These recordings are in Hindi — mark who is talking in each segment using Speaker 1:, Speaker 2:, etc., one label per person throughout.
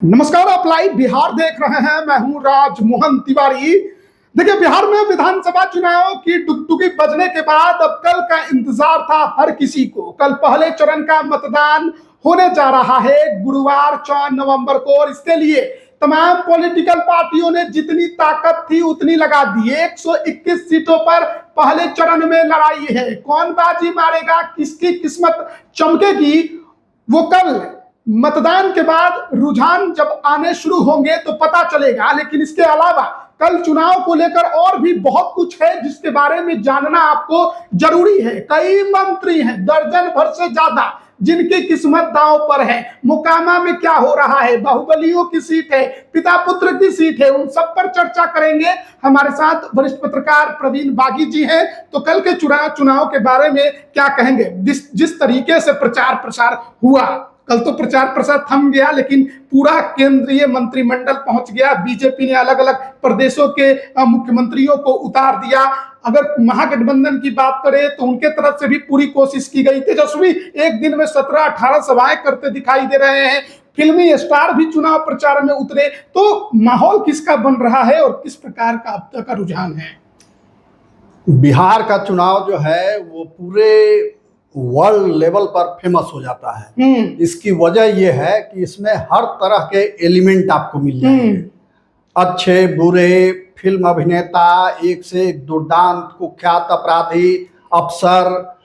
Speaker 1: नमस्कार, आप लाइव बिहार देख रहे हैं। मैं हूं राजमोहन तिवारी। देखिए, बिहार में विधानसभा चुनाव की टुकटुकी बजने के बाद अब कल का इंतजार था हर किसी को। कल पहले चरण का मतदान होने जा रहा है गुरुवार 4 नवंबर को, और इसके लिए तमाम पॉलिटिकल पार्टियों ने जितनी ताकत थी उतनी लगा दी। 121 सीटों पर पहले चरण में लड़ाई है। कौन बाजी मारेगा, किसकी किस्मत चमकेगी, वो कल मतदान के बाद रुझान जब आने शुरू होंगे तो पता चलेगा। लेकिन इसके अलावा कल चुनाव को लेकर और भी बहुत कुछ है जिसके बारे में जानना आपको जरूरी है। कई मंत्री हैं, दर्जन भर से ज्यादा, जिनकी किस्मत दांव पर है। मोकामा में क्या हो रहा है, बाहुबलियों की सीट है, पिता पुत्र की सीट है, उन सब पर चर्चा करेंगे। हमारे साथ वरिष्ठ पत्रकार प्रवीण बागी जी हैं। तो कल के चुनाव के बारे में क्या कहेंगे। जिस तरीके से प्रचार प्रसार हुआ, कल तो प्रचार प्रसार थम गया, लेकिन पूरा केंद्रीय मंत्रिमंडल पहुंच गया। बीजेपी ने अलग अलग प्रदेशों के मुख्यमंत्रियों को उतार दिया। अगर महागठबंधन की बात करें तो उनके तरफ से भी पूरी कोशिश की गई। तेजस्वी एक दिन में 17-18 सभाएं करते दिखाई दे रहे हैं। फिल्मी स्टार भी चुनाव प्रचार में उतरे। तो माहौल किसका बन रहा है और किस प्रकार का अब तक का रुझान है।
Speaker 2: बिहार का चुनाव जो है वो पूरे वर्ल्ड लेवल पर फेमस हो जाता है। इसकी वजह यह है कि इसमें हर तरह के एलिमेंट आपको मिल जाएंगे। अच्छे बुरे, फिल्म अभिनेता, एक से एक दुर्दांत कुख्यात अपराधी, अफसर,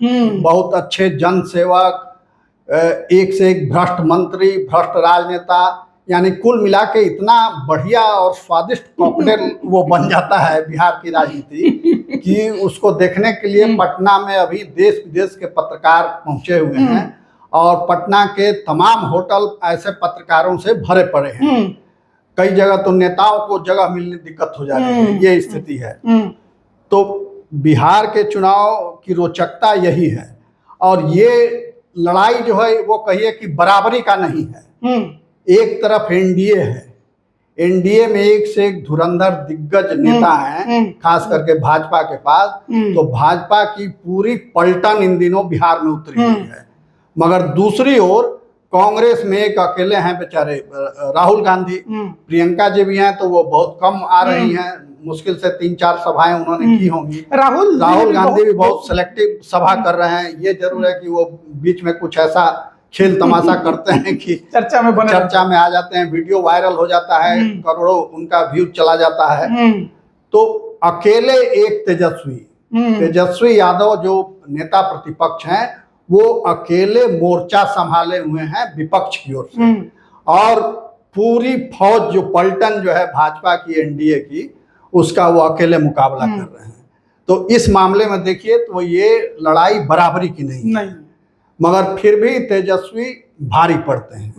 Speaker 2: बहुत अच्छे जन सेवक, एक से एक भ्रष्ट मंत्री, भ्रष्ट राजनेता, यानी कुल मिला के इतना बढ़िया और स्वादिष्ट कॉकटेल वो बन जाता है बिहार की राजनीति कि उसको देखने के लिए पटना में अभी देश विदेश के पत्रकार पहुंचे हुए हैं, और पटना के तमाम होटल ऐसे पत्रकारों से भरे पड़े हैं। कई जगह तो नेताओं को जगह मिलने दिक्कत हो जा रही है, ये स्थिति है। तो बिहार के चुनाव की रोचकता यही है, और ये लड़ाई जो है वो कहिए कि बराबरी का नहीं है। एक तरफ एनडीए है, एनडीए में एक से एक धुरंधर दिग्गज नेता हैं, खास करके भाजपा के पास। तो भाजपा की पूरी पलटन इन दिनों बिहार में उतरी हुई है। मगर दूसरी ओर कांग्रेस में एक अकेले हैं बेचारे राहुल गांधी। प्रियंका जी भी हैं तो वो बहुत कम आ रही हैं, मुश्किल से 3-4 सभाएं उन्होंने की होंगी। राहुल गांधी भी बहुत सिलेक्टिव सभा कर रहे हैं। ये जरूर है कि वो बीच में कुछ ऐसा खेल तमाशा करते हैं कि चर्चा में आ जाते हैं, वीडियो वायरल हो जाता है, करोड़ों उनका व्यू चला जाता है। तो अकेले एक तेजस्वी यादव जो नेता प्रतिपक्ष हैं, वो अकेले मोर्चा संभाले हुए हैं विपक्ष की ओर से, और पूरी फौज जो पलटन जो है भाजपा की एनडीए की, उसका वो अकेले मुकाबला कर रहे हैं। तो इस मामले में देखिए तो ये लड़ाई बराबरी की नहीं। मगर फिर भी तेजस्वी भारी पड़ते हैं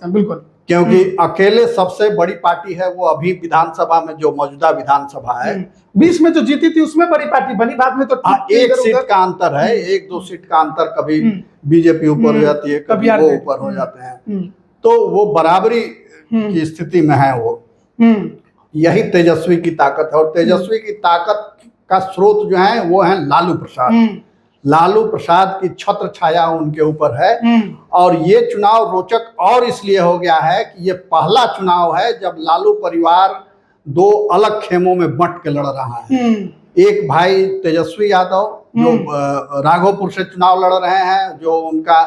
Speaker 1: बिल्कुल,
Speaker 2: क्योंकि अकेले सबसे बड़ी पार्टी है वो अभी विधानसभा में, जो मौजूदा विधानसभा है
Speaker 1: 20 में जो जीती थी उसमें बड़ी पार्टी बनी। बाद में तो
Speaker 2: एक सीट का अंतर है, 1-2 सीट का अंतर। कभी बीजेपी ऊपर हो जाती है, कभी वो ऊपर हो जाते हैं। तो वो बराबरी की स्थिति में है। वो यही तेजस्वी की ताकत है। और तेजस्वी की ताकत का स्रोत जो है वो है लालू प्रसाद। लालू प्रसाद की छत्र छाया उनके ऊपर है। और ये चुनाव रोचक और इसलिए हो गया है कि ये पहला चुनाव है जब लालू परिवार 2 अलग खेमों में बंट के लड़ रहा है। एक भाई तेजस्वी यादव जो राघोपुर से चुनाव लड़ रहे हैं, जो उनका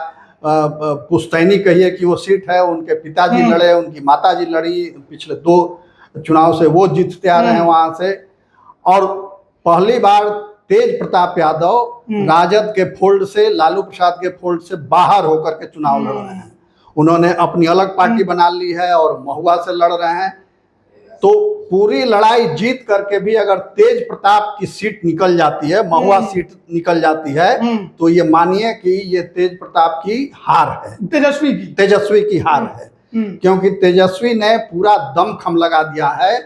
Speaker 2: पुश्तैनी कहिए कि वो सीट है, उनके पिताजी लड़े, उनकी माताजी लड़ी, पिछले 2 चुनाव से वो जीतते आ रहे हैं वहां से। और पहली बार तेज प्रताप यादव राजद के फोल्ड से, लालू प्रसाद के फोल्ड से बाहर होकर के चुनाव लड़ रहे हैं। उन्होंने अपनी अलग पार्टी बना ली है और महुआ से लड़ रहे हैं। तो पूरी लड़ाई जीत करके भी अगर तेज प्रताप की सीट निकल जाती है, महुआ सीट निकल जाती है, तो ये मानिए कि ये तेज प्रताप की हार है, तेजस्वी की हार है। क्योंकि तेजस्वी ने पूरा दमखम लगा दिया है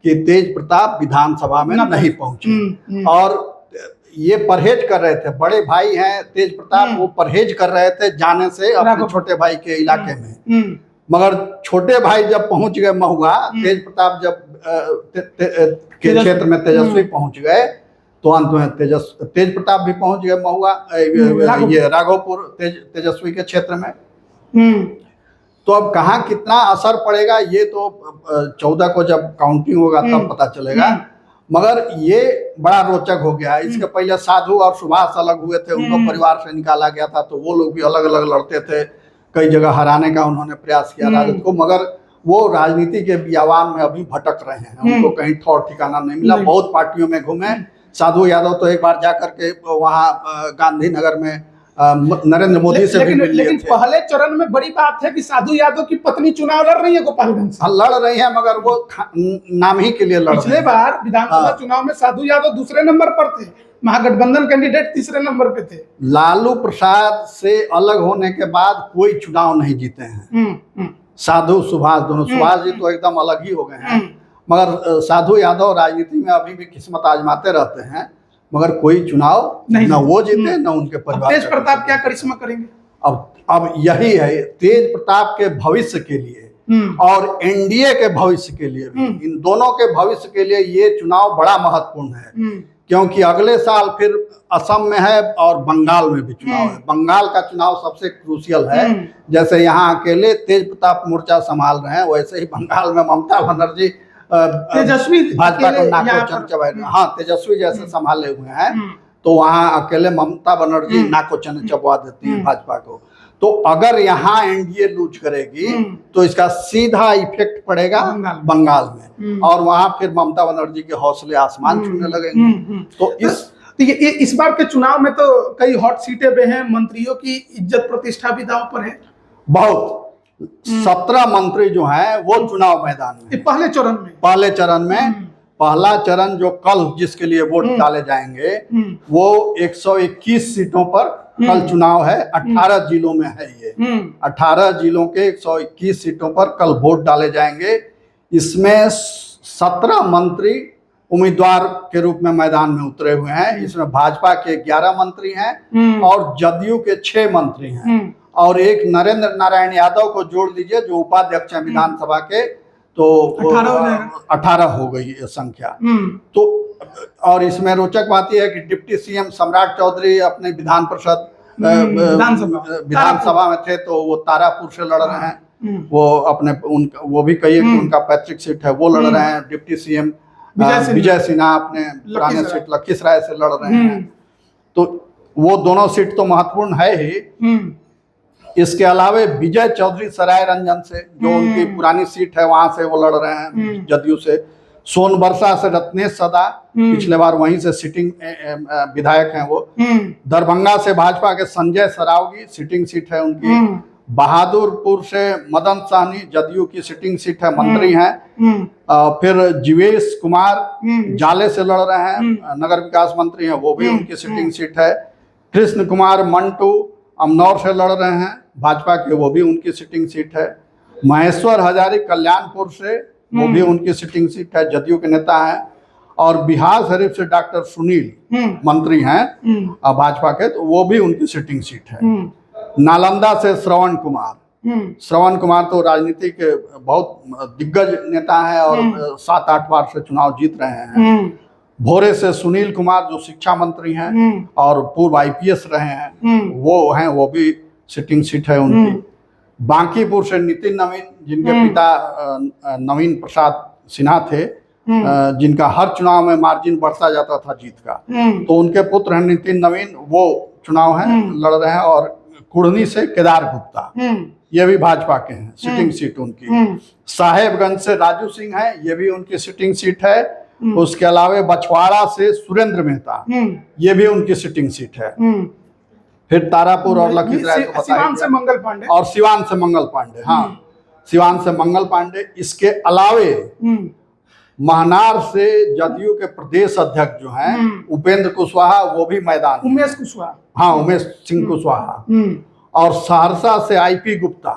Speaker 2: कि तेज प्रताप विधानसभा में नहीं पहुंचे। और ये परहेज कर रहे थे, बड़े भाई हैं तेज प्रताप, वो परहेज कर रहे थे जाने से अपने छोटे भाई के इलाके में। मगर छोटे भाई जब पहुंच गए महुआ, तेज प्रताप जब के क्षेत्र में तेजस्वी पहुंच गए, तो अंत में तेज प्रताप भी पहुंच गए महुआ, ये राघोपुर तेजस्वी के क्षेत्र में। तो अब कहाँ कितना असर पड़ेगा ये तो 14 को जब काउंटिंग होगा तब पता चलेगा। मगर ये बड़ा रोचक हो गया है। इसके पहले साधु और सुभाष अलग हुए थे, उनको परिवार से निकाला गया था, तो वो लोग भी अलग अलग लड़ते थे। कई जगह हराने का उन्होंने प्रयास किया राजद को, मगर वो राजनीति के बियावान में अभी भटक रहे हैं। उनको कहीं ठौर ठिकाना नहीं मिला। बहुत पार्टियों में घूमे। साधु यादव तो एक बार जाकर के वहाँ गांधीनगर में नरेंद्र मोदी से भी मिल लिए थे।
Speaker 1: पहले चरण में बड़ी बात है कि साधु यादव की पत्नी चुनाव लड़ रही है गोपालगंज से।
Speaker 2: लड़ रही है, मगर वो नाम ही के लिए लड़ रही है।
Speaker 1: पिछले बार विधानसभा चुनाव में साधु यादव दूसरे नंबर पर थे, महागठबंधन कैंडिडेट तीसरे नंबर पे थे।
Speaker 2: लालू प्रसाद से अलग होने के बाद कोई चुनाव नहीं जीते हैं साधु सुभाष दोनों। सुभाष जी तो एकदम अलग ही हो गए हैं, मगर साधु यादव राजनीति में अभी भी किस्मत आजमाते रहते हैं, मगर कोई चुनाव न वो जीते न उनके परिवार।
Speaker 1: तेज प्रताप क्या करिश्मा करेंगे?
Speaker 2: अब यही है, तेज प्रताप के भविष्य के लिए और एनडीए के भविष्य के लिए भी, इन दोनों के भविष्य के लिए ये चुनाव बड़ा महत्वपूर्ण है। क्योंकि अगले साल फिर असम में है और बंगाल में भी चुनाव है। बंगाल का चुनाव सबसे क्रूशियल है। जैसे यहाँ अकेले तेज प्रताप मोर्चा संभाल रहे हैं, वैसे ही बंगाल में ममता बनर्जी
Speaker 1: तेजस्वी
Speaker 2: भाजपा को नाको चबा, हाँ तेजस्वी जैसे संभाले हुए हैं, तो वहाँ अकेले ममता बनर्जी नाको चबा देती है भाजपा को। तो अगर यहाँ एनडीए लूज करेगी तो इसका सीधा इफेक्ट पड़ेगा बंगाल में, और वहाँ फिर ममता बनर्जी के हौसले आसमान छूने लगेंगे। तो
Speaker 1: इस बार के चुनाव में तो कई हॉट सीटें भी हैं, मंत्रियों की इज्जत प्रतिष्ठा भी दांव पर है।
Speaker 2: बहुत 17 मंत्री जो हैं वो चुनाव मैदान में
Speaker 1: पहले चरण में पहला चरण जो कल जिसके लिए वोट डाले जाएंगे वो 121 सीटों पर कल चुनाव है। 18 जिलों में है ये। 18 जिलों के 121 सीटों पर कल वोट डाले जाएंगे। इसमें 17 मंत्री उम्मीदवार के रूप में मैदान में उतरे हुए हैं। इसमें भाजपा के 11 मंत्री हैं और जदयू के 6 मंत्री हैं, और एक नरेंद्र नारायण यादव को जोड़ लीजिए जो उपाध्यक्ष हैं विधानसभा के, तो 18 हो गई ये संख्या। तो और इसमें रोचक बात यह है कि डिप्टी सीएम सम्राट चौधरी अपने विधान परिषद विधानसभा में थे, तो वो तारापुर से लड़ रहे हैं। वो अपने वो भी कहिए कि उनका पैतृक सीट है, वो लड़ रहे हैं। डिप्टी सीएम विजय सिन्हा अपने पुराने सीट लखीसराय से लड़ रहे हैं। तो वो दोनों सीट तो महत्वपूर्ण है ही। इसके अलावा विजय चौधरी सराय रंजन से, जो उनकी पुरानी सीट है, वहां से वो लड़ रहे हैं जदयू से। सोनबरसा से रत्नेश सदा, पिछले बार वहीं से सिटिंग विधायक हैं वो। दरभंगा से भाजपा के संजय सरावगी, सिटिंग सीट है उनकी। बहादुरपुर से मदन साहनी, जदयू की सिटिंग सीट है, मंत्री हैं। फिर जीवेश कुमार जाले से लड़ रहे हैं, नगर विकास मंत्री हैं, वो भी उनकी सिटिंग सीट है। कृष्ण कुमार मंटू अमनौर से लड़ रहे हैं, भाजपा के, वो भी उनकी सिटिंग सीट है। महेश्वर हजारी कल्याणपुर से, वो भी उनकी सिटिंग सीट है, जदयू के नेता हैं। और बिहार शरीफ से डॉक्टर सुनील मंत्री हैं भाजपा के, तो वो भी उनकी सिटिंग सीट है। नालंदा से श्रवण कुमार तो राजनीति के बहुत दिग्गज नेता हैं और 7-8 बार से चुनाव जीत रहे हैं। भोरे से सुनील कुमार जो शिक्षा मंत्री हैं और पूर्व आईपीएस रहे हैं, वो भी सिटिंग सीट है उनकी। बांकीपुर से नितिन नवीन, जिनके पिता नवीन प्रसाद सिन्हा थे, जिनका हर चुनाव में मार्जिन बढ़ता जाता था जीत का, तो उनके पुत्र हैं नितिन नवीन, वो चुनाव है लड़ रहे हैं। और कुढ़नी से केदार गुप्ता, ये भी भाजपा के हैं, सिटिंग सीट उनकी। साहेबगंज से राजू सिंह है, ये भी उनकी सिटिंग सीट है। उसके अलावा बछवाड़ा से सुरेंद्र मेहता, ये भी उनकी सिटिंग सीट है। फिर तारापुर और लखीसराय तो सिवान से मंगल पांडे,
Speaker 2: और सिवान से मंगल पांडे, हाँ सिवान से मंगल पांडे। इसके अलावे महनार से जदयू के प्रदेश अध्यक्ष जो हैं उपेंद्र कुशवाहा, वो भी मैदान,
Speaker 1: उमेश कुशवाहा,
Speaker 2: हाँ उमेश सिंह कुशवाहा। और सहरसा से आईपी गुप्ता,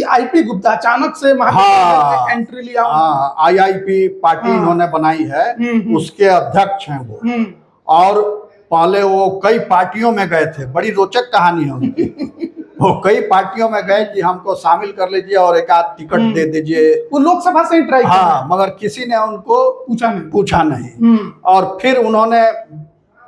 Speaker 1: आईपी गुप्ता अचानक से एंट्री लिया।
Speaker 2: हाँ, आईआईपी पार्टी इन्होंने बनाई है, उसके अध्यक्ष हैं वो। और पहले वो कई पार्टियों में गए थे, बड़ी रोचक कहानी है उनकी। वो कई पार्टियों में गए कि हमको शामिल कर लीजिए और एक आध टिकट दे दीजिए।
Speaker 1: वो लोकसभा से ही ट्राई किया,
Speaker 2: हाँ, मगर किसी ने उनको पूछा नहीं। और फिर उन्होंने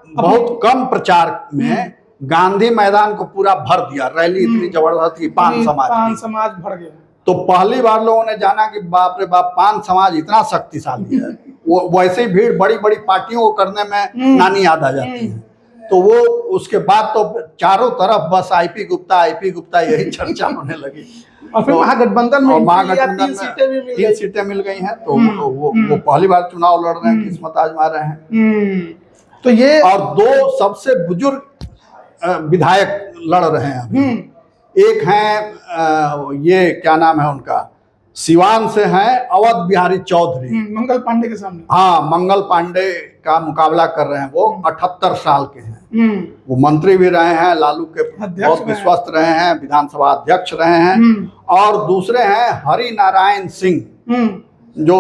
Speaker 2: बहुत कम प्रचार में गांधी मैदान को पूरा भर दिया। रैली इतनी जबरदस्त थी पान समाज
Speaker 1: पान
Speaker 2: की।
Speaker 1: समाज भर गया।
Speaker 2: तो पहली बार लोगों ने जाना कि बाप रे बाप, पान समाज इतना शक्तिशाली है। वो वैसे ही भीड़ बड़ी बड़ी पार्टियों को करने में नानी याद आ जाती है। तो वो उसके बाद तो चारों तरफ बस आईपी गुप्ता यही चर्चा होने लगी।
Speaker 1: और फिर
Speaker 2: तो
Speaker 1: महागठबंधन में
Speaker 2: महागठबंधन
Speaker 1: 3 सीटें भी मिल
Speaker 2: 3
Speaker 1: गई।
Speaker 2: सीटें मिल गई हैं। तो वो पहली बार चुनाव लड़ रहे हैं, किस्मत आजमा रहे हैं।
Speaker 1: तो ये
Speaker 2: और 2 सबसे बुजुर्ग विधायक लड़ रहे हैं अभी। एक हैं ये क्या नाम है उनका, सिवान से हैं अवध बिहारी चौधरी।
Speaker 1: मंगल पांडे के सामने।
Speaker 2: हाँ, मंगल पांडे का मुकाबला कर रहे हैं। वो 78 साल के हैं। वो मंत्री भी रहे हैं, लालू के बहुत विश्वस्त रहे हैं, विधानसभा अध्यक्ष रहे हैं। और दूसरे हैं हरि नारायण सिंह, जो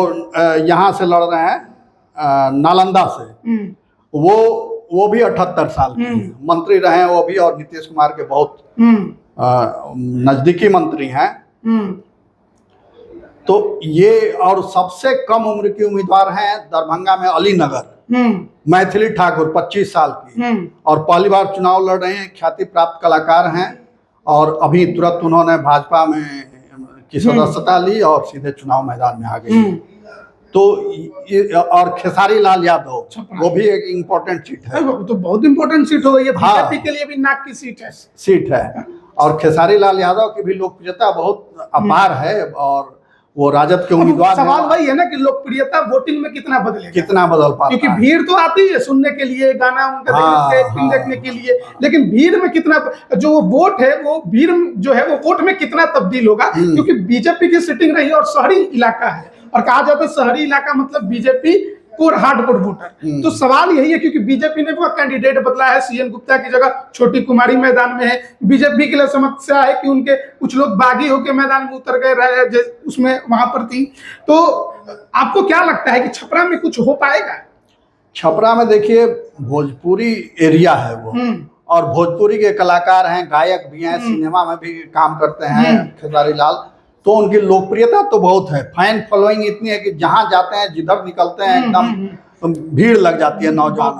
Speaker 2: यहाँ से लड़ रहे हैं नालंदा से। वो भी 78 साल के हैं, मंत्री रहे हैं वो भी, और नीतीश कुमार के बहुत नजदीकी मंत्री हैं। तो ये, और सबसे कम उम्र की उम्मीदवार हैं दरभंगा में अलीनगर, मैथिली ठाकुर 25 साल की, और पहली बार चुनाव लड़ रहे हैं। ख्याति प्राप्त कलाकार हैं, और अभी तुरंत उन्होंने भाजपा में की सदस्यता ली और सीधे चुनाव मैदान में आ गई। तो और खेसारी लाल यादव, वो भी एक इम्पोर्टेंट सीट है।
Speaker 1: वो तो बहुत इम्पोर्टेंट सीट हो गई है। बीजेपी के लिए भी नाक की सीट है। और खेसारी लाल यादव की भी लोकप्रियता बहुत अपार है, और वो राजद के उम्मीदवार। सवाल वही है ना कि लोकप्रियता वोटिंग में कितना बदलेगा,
Speaker 2: कितना बदल पाता है।
Speaker 1: क्योंकि भीड़ तो आती है सुनने के लिए, गाना उनका एक्टिंग देखने के लिए, लेकिन भीड़ में कितना जो वोट है, वो भीड़ जो है वो वोट में कितना तब्दील होगा। क्योंकि बीजेपी की सिटिंग रही है और शहरी इलाका है, और कहा जाता है शहरी इलाका मतलब बीजेपी कोर हार्डकोर वोटर। तो सवाल यही है, क्योंकि बीजेपी ने वो कैंडिडेट बदला है, सीएन गुप्ता की जगह छोटी कुमारी मैदान में है। बीजेपी के लिए समस्या है कि उनके कुछ लोग बागी होकर मैदान में उतर गए रहे, उसमें वहां पर थी। तो आपको क्या लगता है कि छपरा में कुछ हो पाएगा?
Speaker 2: छपरा में देखिए, भोजपुरी एरिया है वो, और भोजपुरी के कलाकार हैं, गायक भी हैं, सिनेमा में भी काम करते हैं खेसारी लाल। तो उनकी लोकप्रियता तो बहुत है, फैन फॉलोइंग इतनी है कि जहां जाते हैं, जिधर निकलते हैं, एकदम भीड़ लग जाती है नौजवान,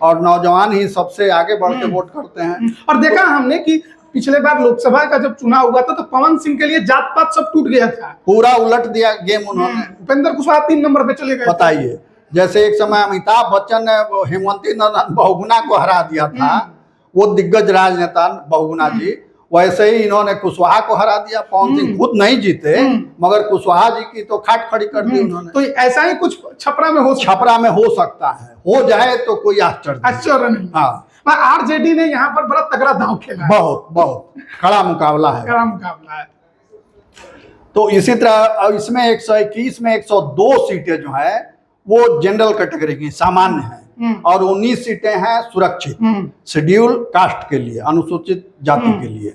Speaker 2: और नौजवान ही सबसे आगे बढ़ के वोट करते हैं।
Speaker 1: और देखा हमने कि पिछले बार लोकसभा का जब चुनाव हुआ था तो पवन सिंह के लिए जात पात सब टूट गया था,
Speaker 2: पूरा उलट दिया गेम उन्होंने।
Speaker 1: उपेंद्र कुशवाहा 3 नंबर पे चले गए।
Speaker 2: बताइए, जैसे एक समय अमिताभ बच्चन ने हेमवती नंदन बहुगुणा को हरा दिया था, वो दिग्गज राजनेता बहुगुणा जी, वैसे ही इन्होंने कुशवाहा को हरा दिया। पवन सिंह खुद नहीं जीते, मगर कुशवाहा जी की तो खाट खड़ी कर दी उन्होंने।
Speaker 1: तो ऐसा ही कुछ छपरा में हो
Speaker 2: सकता है, हो जाए तो कोई आश्चर्य
Speaker 1: नहीं।
Speaker 2: हाँ,
Speaker 1: आरजेडी ने यहाँ पर बड़ा तगड़ा दांव खेला है।
Speaker 2: बहुत कड़ा मुकाबला है। तो इसी तरह इसमें 121 में 102 सीटें जो है वो जनरल कैटेगरी की सामान्य है, और 19 सीटें हैं सुरक्षित शेड्यूल कास्ट के लिए, अनुसूचित जाति के लिए।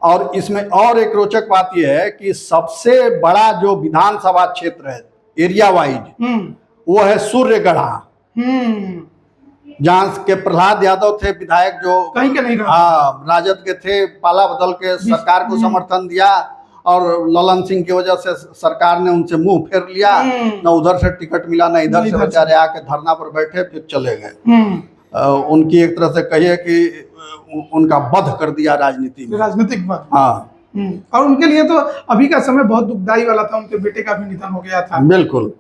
Speaker 2: और इसमें और एक रोचक बात यह है कि सबसे बड़ा जो विधानसभा क्षेत्र है एरिया वाइज, वो है सूर्यगढ़ा, जहाँ के प्रहलाद यादव थे विधायक, जो
Speaker 1: कहीं के नहीं,
Speaker 2: हाँ, राजद के थे, पाला बदल के सरकार को समर्थन दिया, और ललन सिंह की वजह से सरकार ने उनसे मुंह फेर लिया, न उधर से टिकट मिला न इधर से, बेचारे आके धरना पर बैठे फिर चले गए। उनकी एक तरह से कहिए कि उनका वध कर दिया राजनीति में,
Speaker 1: राजनीतिक वध।
Speaker 2: हाँ,
Speaker 1: और उनके लिए तो अभी का समय बहुत दुखदाई वाला था, उनके बेटे का भी निधन हो गया था।
Speaker 2: बिल्कुल।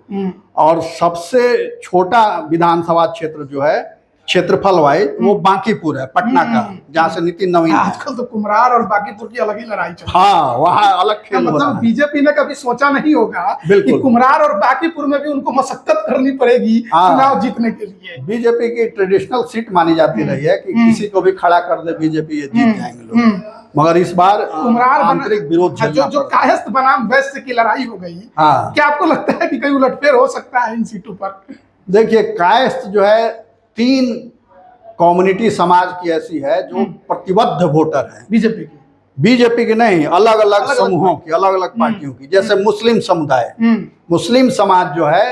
Speaker 2: और सबसे छोटा विधानसभा क्षेत्र जो है क्षेत्रफल वाइज, वो बांकीपुर है, पटना का, जहाँ से नितिन नवीन है।
Speaker 1: आजकल तो कुम्हरार और बांकीपुर की अलग ही लड़ाई चल रही है।
Speaker 2: हाँ, वहाँ अलग खेल हो रहा है।
Speaker 1: बीजेपी ने कभी सोचा नहीं होगा कि कुम्हरार और बांकीपुर में भी उनको मशक्कत करनी पड़ेगी चुनाव जीतने के लिए।
Speaker 2: बीजेपी की ट्रेडिशनल सीट मानी जाती रही है कि किसी को भी खड़ा कर दे बीजेपी, ये जीत जाएंगे लोग, मगर इस बार
Speaker 1: कुम्हरार
Speaker 2: आंतरिक विरोध
Speaker 1: जो कायस्थ बनाम वैश्य की लड़ाई हो गई।
Speaker 2: हाँ,
Speaker 1: क्या आपको लगता है कि कहीं उलटफेर हो सकता है इन सीटों पर?
Speaker 2: देखिए, कायस्थ जो है 3 कम्युनिटी समाज की ऐसी है जो प्रतिबद्ध वोटर है बीजेपी की नहीं, अलग अलग समूहों की, अलग अलग पार्टियों की। जैसे मुस्लिम समुदाय, मुस्लिम समाज जो है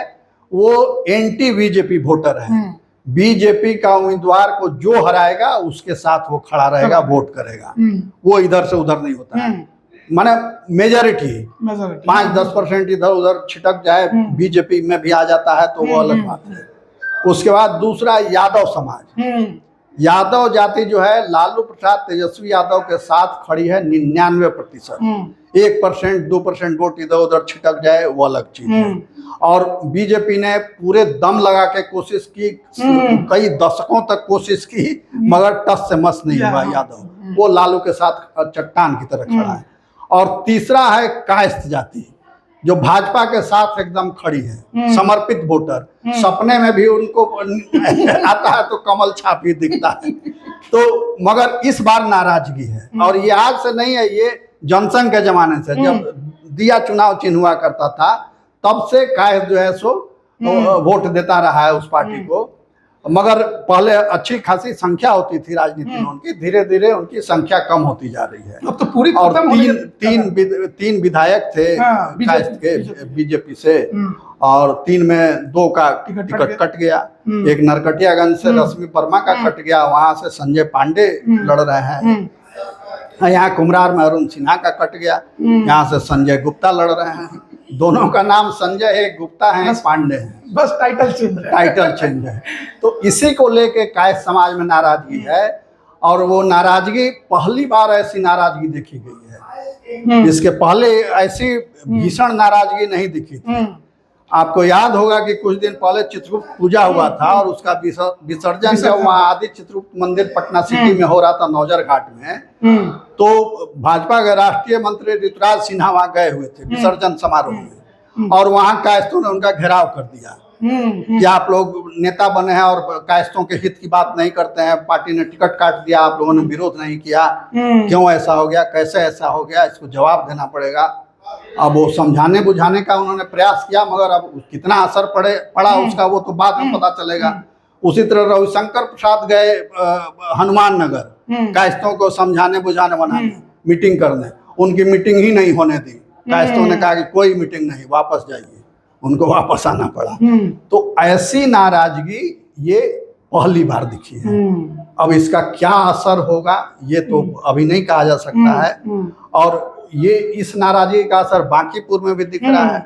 Speaker 2: वो एंटी बीजेपी वोटर है। बीजेपी का उम्मीदवार को जो हराएगा उसके साथ वो खड़ा रहेगा, वोट करेगा, वो इधर से उधर नहीं होता है। माने मेजॉरिटी 5-10% इधर उधर छिटक जाए, बीजेपी में भी आ जाता है तो वो अलग बात है। उसके बाद दूसरा यादव समाज, यादव जाति जो है लालू प्रसाद तेजस्वी यादव के साथ खड़ी है 99%। 1% 2% वोट इधर उधर छिटक जाए वो अलग चीज है। और बीजेपी ने पूरे दम लगा के कोशिश की, कई दशकों तक कोशिश की, मगर टस से मस नहीं हुआ यादव। वो लालू के साथ चट्टान की तरह खड़ा है। और तीसरा है कायस्थ जाति, जो भाजपा के साथ एकदम खड़ी है, समर्पित वोटर। सपने में भी उनको आता है तो कमल छाप ही दिखता है। तो मगर इस बार नाराजगी है, और ये आज से नहीं है, ये जनसंघ के जमाने से, जब दिया चुनाव चिन्ह हुआ करता था तब से कायस्थ जो है सो वोट देता रहा है उस पार्टी को। मगर पहले अच्छी खासी संख्या होती थी राजनीति में उनकी, धीरे धीरे उनकी संख्या कम होती जा रही है।
Speaker 1: अब तो पूरी
Speaker 2: और तीन विधायक थे कायस्थ के बीजेपी से, और 3 में 2 का टिकट कट गया। एक नरकटियागंज से रश्मि वर्मा का कट गया, वहां से संजय पांडे लड़ रहे हैं। यहाँ कुमरार में अरुण सिन्हा का कट गया, यहाँ से संजय गुप्ता लड़ रहे हैं। दोनों का नाम संजय है, गुप्ता है, पांडे है,
Speaker 1: बस टाइटल चेंज है।
Speaker 2: तो इसी को लेके कायस्थ समाज में नाराजगी है। और वो नाराजगी पहली बार ऐसी नाराजगी देखी गई है, इसके पहले ऐसी भीषण नाराजगी नहीं दिखी थी। आपको याद होगा कि कुछ दिन पहले चित्रगुप्त पूजा हुआ था, और उसका विसर्जन जब वहाँ आदि चित्रगुप्त मंदिर पटना सिटी में हो रहा था, नौजर घाट में, तो भाजपा के राष्ट्रीय मंत्री ऋतुराज सिन्हा वहाँ गए हुए थे विसर्जन समारोह में, और वहाँ कायस्थों ने उनका घेराव कर दिया कि आप लोग नेता बने हैं और कायस्थों के हित की बात नहीं करते हैं, पार्टी ने टिकट काट दिया, आप लोगों ने विरोध नहीं किया, क्यों ऐसा हो गया, कैसे ऐसा हो गया, इसको जवाब देना पड़ेगा। अब वो समझाने बुझाने का उन्होंने प्रयास किया, मगर अब कितना असर पड़ा उसका वो तो बाद में पता चलेगा। उसी तरह रविशंकर प्रसाद गए हनुमान नगर कायस्थों को समझाने बुझाने बनाने, मीटिंग करने, उनकी मीटिंग ही नहीं होने दी। कायस्थों ने कहा कि कोई मीटिंग नहीं, वापस जाइए, उनको वापस आना पड़ा। तो ऐसी नाराजगी ये पहली बार दिखी है। अब इसका क्या असर होगा ये तो अभी नहीं कहा जा सकता है। और ये इस नाराजगी का असर बांकीपुर में भी दिख रहा है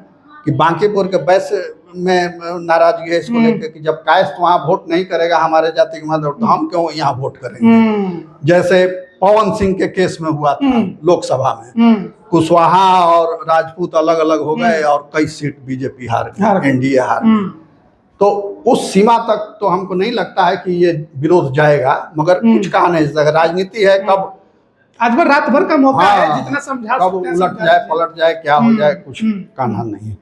Speaker 2: कि बांकीपुर के वैश्य में नाराजगी है इसको लेकर कि जब कायस्थ वहाँ वोट नहीं करेगा हमारे जाति के मतलब, तो हम क्यों यहाँ वोट करेंगे। जैसे पवन सिंह के केस में हुआ था लोकसभा में, कुशवाहा और राजपूत अलग अलग हो गए और कई सीट बीजेपी हार गई, एनडीए हार गई। तो उस सीमा तक तो हमको नहीं लगता है कि ये विरोध जाएगा, मगर कुछ कहा नहीं जा सकता। राजनीति है, कब
Speaker 1: आज भर रात भर का मौका है, जितना समझा
Speaker 2: कब उलट जाए पलट जाए क्या हो जाए कुछ कहना नहीं।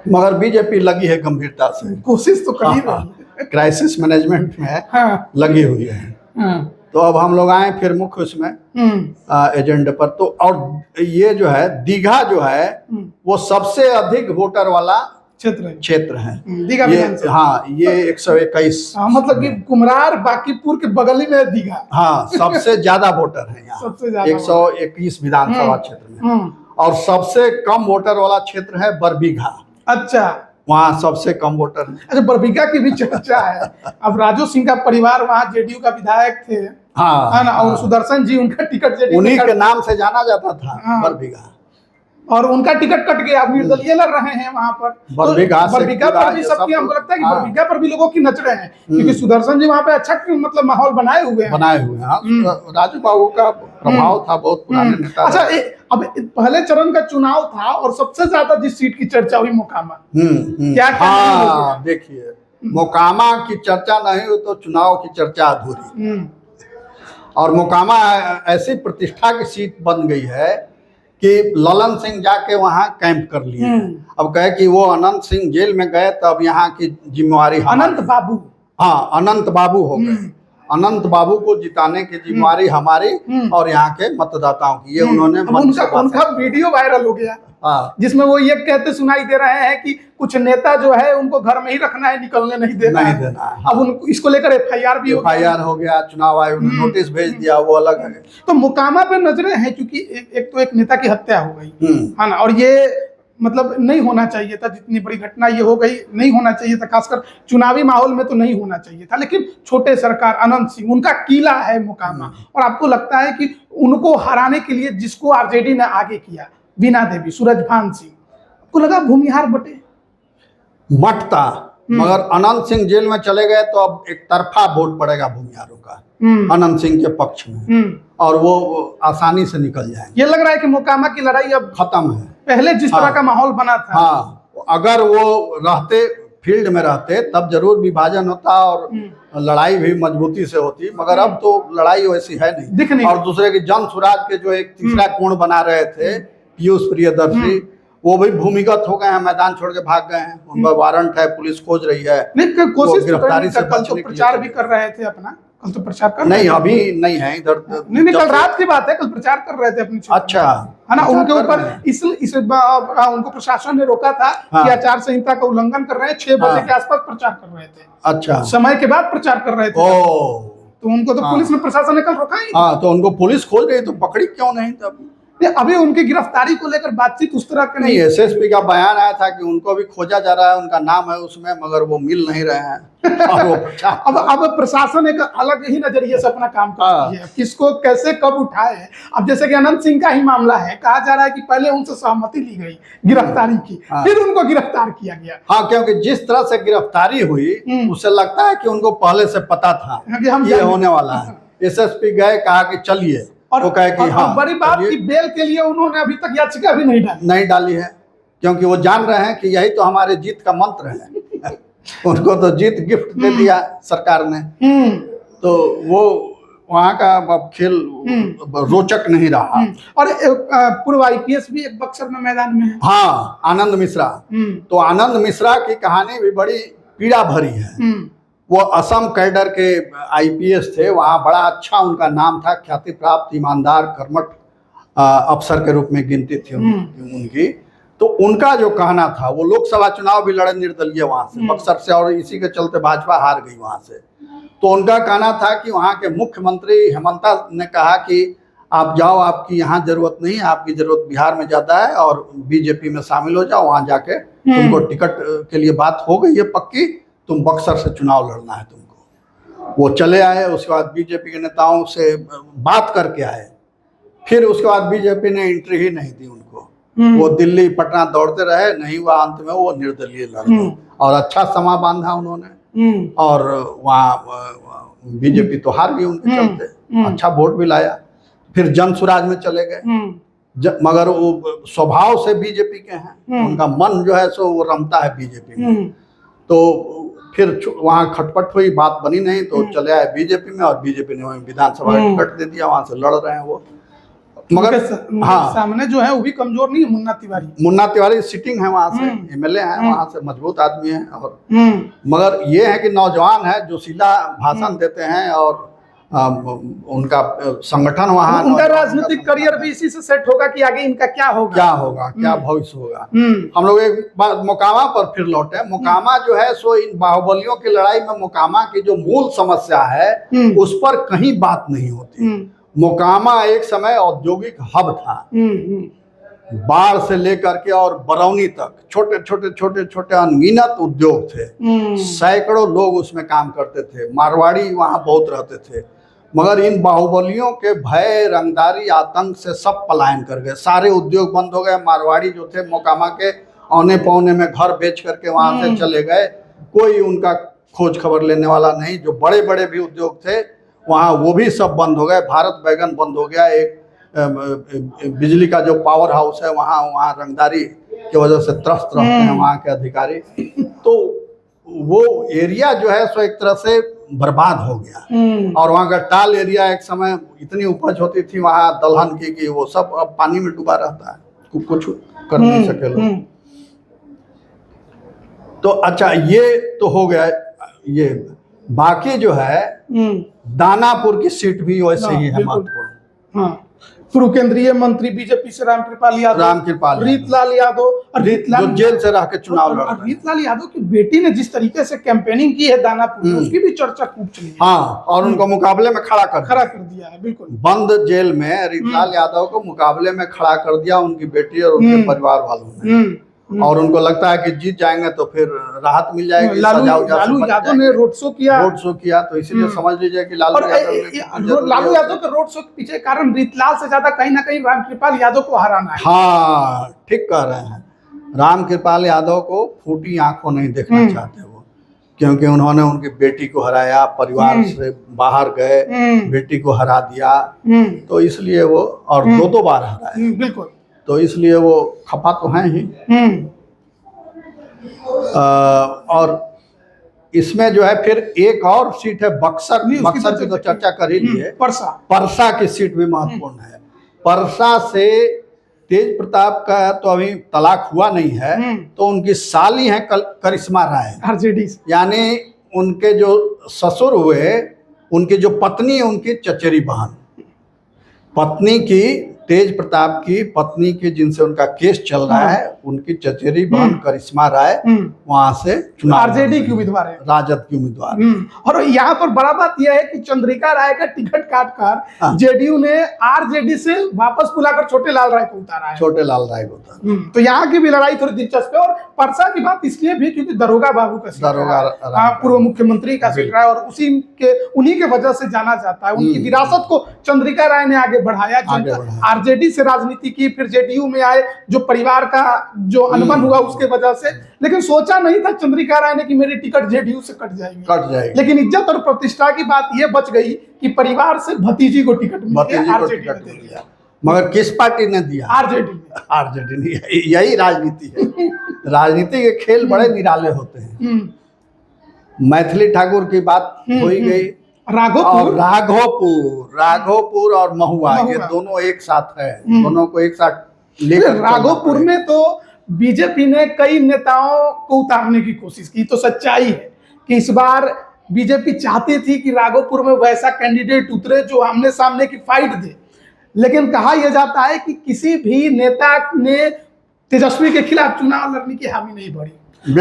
Speaker 2: मगर बीजेपी लगी है गंभीरता से,
Speaker 1: कोशिश तो कर ही रही है,
Speaker 2: क्राइसिस मैनेजमेंट में लगी हुई है। तो अब हम लोग आए फिर मुख्य उसमें एजेंडे पर। तो और ये जो है दीघा जो है वो सबसे अधिक वोटर वाला क्षेत्र है
Speaker 1: दीघा विधानसभा।
Speaker 2: हाँ, ये 121,
Speaker 1: मतलब कि कुमरार बांकीपुर के बगल ही में दीघा।
Speaker 2: हाँ, सबसे ज्यादा वोटर है यहाँ,
Speaker 1: सबसे ज्यादा
Speaker 2: 121 विधानसभा क्षेत्र में। और सबसे कम वोटर वाला क्षेत्र है बरबीघा।
Speaker 1: अच्छा,
Speaker 2: वहाँ सबसे कम वोटर है।
Speaker 1: अच्छा, बरबीघा की भी चर्चा है। अब राजू सिंह का परिवार वहाँ जेडीयू का विधायक थे,
Speaker 2: हाँ,
Speaker 1: ना, और सुदर्शन जी उनका टिकट
Speaker 2: उन्हीं के नाम से जाना जाता था बरबीघा,
Speaker 1: और उनका टिकट कट गया, निर्दलीय लड़ रहे हैं वहां पर।
Speaker 2: बरबीघा
Speaker 1: पर भी सबकी हमको लगता है कि बरबीघा पर भी लोगों की नच रहे हैं, क्योंकि सुदर्शन जी वहां पे अच्छा मतलब माहौल बनाए हुए हैं।
Speaker 2: राजू बाबू का प्रभाव था, बहुत पुराने नेता।
Speaker 1: अच्छा, अब पहले चरण का चुनाव था और सबसे ज्यादा जिस सीट की चर्चा हुई मोकामा, क्या
Speaker 2: हाँ, देखिए मोकामा की चर्चा नहीं हो तो चुनाव की चर्चा अधूरी। और मोकामा ऐसी प्रतिष्ठा की सीट बन गई है कि ललन सिंह जाके वहाँ कैंप कर लिए। अब कहे कि वो अनंत सिंह जेल में गए तब यहाँ की जिम्मेवारी
Speaker 1: अनंत बाबू,
Speaker 2: हाँ, अनंत बाबू हो गए। अनंत बाबू को जिताने की जिम्मेवारी हमारी और यहाँ के मतदाताओं की, ये उन्होंने
Speaker 1: उनका वीडियो वायरल हो गया, जिसमें वो ये कहते सुनाई दे रहे हैं कि कुछ नेता जो है उनको घर में ही रखना है, निकलने नहीं देना है। अब उनको इसको लेकर एफआईआर
Speaker 2: हो गया, चुनाव आयोग ने नोटिस भेज दिया, वो अलग है।
Speaker 1: तो मोकामा पे नजरें हैं, क्योंकि एक तो एक नेता की हत्या हो गई है ना, और ये मतलब नहीं होना चाहिए था, जितनी बड़ी घटना ये हो गई नहीं होना चाहिए था, खासकर चुनावी माहौल में तो नहीं होना चाहिए था। लेकिन छोटे सरकार अनंत सिंह, उनका किला है मोकामा, और आपको लगता है कि उनको हराने के लिए जिसको आरजेडी ने आगे किया, बीना देवी, सूरजभान सिंह, आपको लगा भूमिहार बटे
Speaker 2: मटता मगर अनंत सिंह जेल में चले गए तो अब एक तरफा वोट पड़ेगा भूमिहारों का अनंत सिंह के पक्ष में, और वो आसानी से निकल जाएंगे।
Speaker 1: ये लग रहा है कि मोकामा की लड़ाई अब
Speaker 2: खत्म है।
Speaker 1: पहले जिस तरह का माहौल बना था,
Speaker 2: हाँ, अगर वो रहते फील्ड में रहते तब जरूर विभाजन होता और लड़ाई भी मजबूती से होती, मगर अब तो लड़ाई वैसी है नहीं। और दूसरे की जन स्वराज के जो एक तीसरा कोण बना रहे थे पीयूष प्रियदर्शी, वो भी भूमिगत हो गए हैं, मैदान छोड़ के भाग गए हैं। उनका वारंट है, पुलिस खोज रही है।
Speaker 1: नहीं, कोशिश
Speaker 2: गिरफ्तारी से
Speaker 1: कल तो प्रचार भी कर रहे थे अपना, कल तो प्रचार कर
Speaker 2: नहीं, अभी नहीं है इधर।
Speaker 1: नहीं, कल रात की बात है, कल प्रचार कर रहे थे अपनी।
Speaker 2: अच्छा,
Speaker 1: है ना, उनके ऊपर इस उनको प्रशासन ने रोका था कि आचार संहिता का उल्लंघन कर रहे हैं। 6 बजे के आसपास प्रचार कर रहे थे।
Speaker 2: अच्छा,
Speaker 1: समय के बाद प्रचार कर रहे थे। तो उनको तो पुलिस ने, प्रशासन ने कल रोका ही।
Speaker 2: हाँ, तो उनको पुलिस खोज रही तो पकड़ी क्यों नहीं तब?
Speaker 1: अभी उनकी गिरफ्तारी को लेकर बातचीत उस तरह के
Speaker 2: नहीं। एसएसपी का बयान आया था कि उनको भी खोजा जा रहा है, उनका नाम है उसमें, मगर वो मिल नहीं रहे हैं। और वो
Speaker 1: अब प्रशासन एक अलग ही नजरिए से अपना काम करती है, किसको कैसे कब उठाए। अब जैसे कि अनंत सिंह का ही मामला है, कहा जा रहा है कि पहले उनसे सहमति ली गई गिरफ्तारी की, फिर उनको गिरफ्तार किया गया।
Speaker 2: हाँ, क्योंकि जिस तरह से गिरफ्तारी हुई उससे लगता है कि उनको पहले से पता था
Speaker 1: कि हम
Speaker 2: ये होने वाला है। एसएसपी गए, कहा कि चलिए,
Speaker 1: और
Speaker 2: वो कहे कि हाँ।
Speaker 1: बड़ी बात कि बेल के लिए उन्होंने अभी तक याचिका भी नहीं
Speaker 2: डाली है, क्योंकि वो जान रहे हैं कि यही तो हमारे जीत का मंत्र है। उनको तो जीत गिफ्ट दे दिया सरकार ने, तो वो वहाँ का अब खेल रोचक नहीं रहा।
Speaker 1: और पूर्व आईपीएस भी एक बक्सर में मैदान में है।
Speaker 2: हाँ, आनंद मिश्रा। तो आनंद मिश्रा की कहानी भी बड़ी पीड़ा भरी है। वो असम कैडर के आईपीएस थे, वहाँ बड़ा अच्छा उनका नाम था, ख्याति प्राप्त, ईमानदार, कर्मठ अफसर के रूप में गिनती थी उनकी। तो उनका जो कहना था, वो लोकसभा चुनाव भी लड़े निर्दलीय वहाँ से, बक्सर से, और इसी के चलते भाजपा हार गई वहाँ से। तो उनका कहना था कि वहाँ के मुख्यमंत्री हेमंता ने कहा कि आप जाओ, आपकी यहाँ जरूरत नहीं है, आपकी जरूरत बिहार में ज़्यादा है, और बीजेपी में शामिल हो जाओ, वहाँ जाके तुमको टिकट के लिए बात हो गई है पक्की, तुम बक्सर से चुनाव लड़ना है तुमको। वो चले आए, उसके बाद बीजेपी के नेताओं से बात करके आए, फिर उसके बाद बीजेपी ने एंट्री ही नहीं दी उनको। वो दिल्ली पटना दौड़ते रहे, नहीं हुआ, अंत में वो निर्दलीय लड़े, और अच्छा समा बांधा उन्होंने, और वहाँ बीजेपी तो हार गई उनके चलते, अच्छा वोट भी लाया। फिर जन स्वराज में चले गए, मगर वो स्वभाव से बीजेपी के हैं, उनका मन जो है सो वो रमता है बीजेपी में। तो फिर वहाँ खटपट हुई, बात बनी नहीं, तो चले आए बीजेपी में, और बीजेपी ने वहीं विधानसभा टिकट दे दिया, वहाँ से लड़ रहे हैं वो। मगर हाँ,
Speaker 1: सामने जो है वो भी कमजोर नहीं है,
Speaker 2: मुन्ना तिवारी सिटिंग है वहाँ से, एमएलए हैं वहाँ से, मजबूत आदमी है। और मगर ये है कि नौजवान है, जो सीधा भाषण देते हैं, और उनका संगठन वहाँ,
Speaker 1: उनका राजनीतिक करियर भी इसी से सेट होगा कि आगे इनका क्या होगा,
Speaker 2: क्या भविष्य होगा। हम लोग एक बार मोकामा पर फिर लौटे। मोकामा जो है सो इन बाहुबलियों की लड़ाई में मोकामा की जो मूल समस्या है उस पर कहीं बात नहीं होती। मोकामा एक समय औद्योगिक हब था, बाढ़ से लेकर के और बरौनी तक छोटे अनगिनत उद्योग थे, सैकड़ों लोग उसमें काम करते थे, मारवाड़ी वहाँ बहुत रहते थे। मगर इन बाहुबलियों के भय, रंगदारी, आतंक से सब पलायन कर गए, सारे उद्योग बंद हो गए। मारवाड़ी जो थे मोकामा के औने पौने में घर बेच करके वहाँ से चले गए, कोई उनका खोज खबर लेने वाला नहीं। जो बड़े बड़े भी उद्योग थे वहाँ, वो भी सब बंद हो गए। भारत बैगन बंद हो गया, एक बिजली का जो पावर हाउस है वहाँ रंगदारी की वजह से त्रस्त रहते हैं वहाँ के अधिकारी। तो वो एरिया जो है सो एक तरह से बर्बाद हो गया। और वहाँ का टाल एरिया एक समय इतनी उपज होती थी वहाँ दलहन की कि वो सब अब पानी में डूबा रहता है, कुछ कर नहीं सके लोग। तो अच्छा, ये तो हो गया। ये बाकी जो है दानापुर की सीट भी वैसे ही है महत्वपूर्ण।
Speaker 1: हाँ, पूर्व केंद्रीय मंत्री बीजेपी से रामकृपाल यादव, रीतलाल यादव,
Speaker 2: जो जेल से रह के चुनाव लड़ रहे हैं।
Speaker 1: रीतलाल यादव की बेटी ने जिस तरीके से कैंपेनिंग की है दानापुर में, उसकी भी चर्चा खूब चली है।
Speaker 2: हाँ, और उनको मुकाबले में खड़ा कर
Speaker 1: दिया है। बिल्कुल,
Speaker 2: बंद जेल में रीतलाल यादव को मुकाबले में खड़ा कर दिया उनकी बेटी और उनके परिवार वालों ने। और उनको लगता है कि जीत जाएंगे तो फिर राहत मिल जाएगी।
Speaker 1: लालू यादव ने रोड शो किया,
Speaker 2: तो इसीलिए समझ लीजिए कि
Speaker 1: लालू यादव के रोड शो के पीछे कारण रीतलाल से ज्यादा कहीं ना कहीं रामकृपाल यादव को हराना है।
Speaker 2: हाँ, ठीक कह रहे हैं। रामकृपाल यादव को फूटी आंखों नहीं देखना चाहते वो, क्योंकि उन्होंने उनकी बेटी को हराया, परिवार से बाहर गए, बेटी को हरा दिया, तो इसलिए वो, और दो बार हराया,
Speaker 1: बिल्कुल,
Speaker 2: तो इसलिए वो खपा तो हैं ही। और इसमें जो है फिर एक और सीट है बक्सर। बक्सर की तो चर्चा कर ही लिए। परसा की सीट भी महत्वपूर्ण है। परसा से तेज प्रताप का तो अभी तलाक हुआ नहीं है, तो उनकी साली हैं करिश्मा राय,
Speaker 1: आरजेडी,
Speaker 2: यानी उनके जो ससुर हुए, उनकी जो पत्नी है उनकी चचेरी बहन, पत्नी की, तेज प्रताप की पत्नी की, जिनसे उनका केस चल रहा है, उनकी चचेरी बहन करिश्मा राय वहां से चुनाव,
Speaker 1: आरजेडी की उम्मीदवार है,
Speaker 2: राजद की उम्मीदवार।
Speaker 1: और यहाँ पर बड़ा बात यह है कि चंद्रिका राय का टिकट काटकर जेडीयू ने आरजेडी से वापस बुलाकर छोटे लाल राय को उतारा है।
Speaker 2: छोटे लाल राय को उतारा।
Speaker 1: तो यहाँ की भी लड़ाई थोड़ी दिलचस्प है। और परसा की बात इसलिए भी क्योंकि दरोगा बाबू का सीट है, पूर्व मुख्यमंत्री का सीट है, और उन्हीं के वजह से जाना जाता है। उनकी विरासत को चंद्रिका राय ने आगे बढ़ाया। आरजेडी से राजनीति की, फिर जेडीयू में आए, जो परिवार का जो अनबन हुआ उसके वजह से, लेकिन सोचा नहीं था चंद्रिका राय ने कि मेरी टिकट जेडीयू से कट जाएगी। लेकिन इज्जत और प्रतिष्ठा की बात यह बच गई कि परिवार से भतीजी को टिकट आरजेडी ने दे दिया।
Speaker 2: मगर किस पार्टी ने दिया? आरजेडी ने। यही राजनीति है। राजनीति के खेल बड़े निराले होते हैं। मैथिली ठाकुर की बात हो ही गई। राघोपुर और महुआ, ये दोनों एक साथ है, दोनों को एक साथ लेकर।
Speaker 1: राघोपुर में तो बीजेपी ने कई नेताओं को उतारने की कोशिश की। तो सच्चाई है कि इस बार बीजेपी चाहती थी कि राघोपुर में वैसा कैंडिडेट उतरे जो आमने सामने की फाइट दे, लेकिन कहा यह जाता है कि किसी भी नेता ने तेजस्वी के खिलाफ चुनाव लड़ने की हामी नहीं भरी,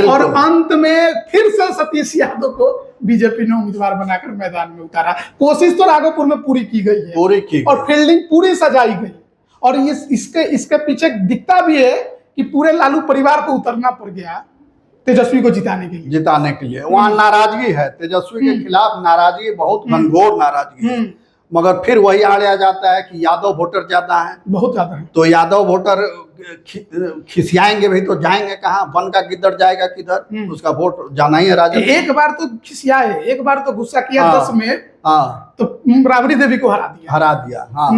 Speaker 1: और अंत में फिर से सतीश यादव को बीजेपी ने उम्मीदवार बनाकर मैदान में उतारा। कोशिश तो राघोपुर में पूरी की गई है, और फील्डिंग पूरी सजाई गई। और इसके पीछे दिखता भी है कि पूरे लालू परिवार को उतरना पड़ गया तेजस्वी को जिताने के लिए।
Speaker 2: वहाँ नाराजगी है, तेजस्वी के खिलाफ नाराजगी, बहुत घनघोर नाराजगी है। मगर फिर वही आड़े आ जाता है कि यादव वोटर ज्यादा है, बहुत ज्यादा है, तो यादव वोटर खिसियाएंगे भाई, तो जाएंगे कहाँ? वन का किधर जाएगा किधर? उसका वोट जाना ही है राजद।
Speaker 1: एक बार तो खिसियाए, एक बार तो गुस्सा किया 10 में, तो राबड़ी देवी को हरा दिया।
Speaker 2: हाँ,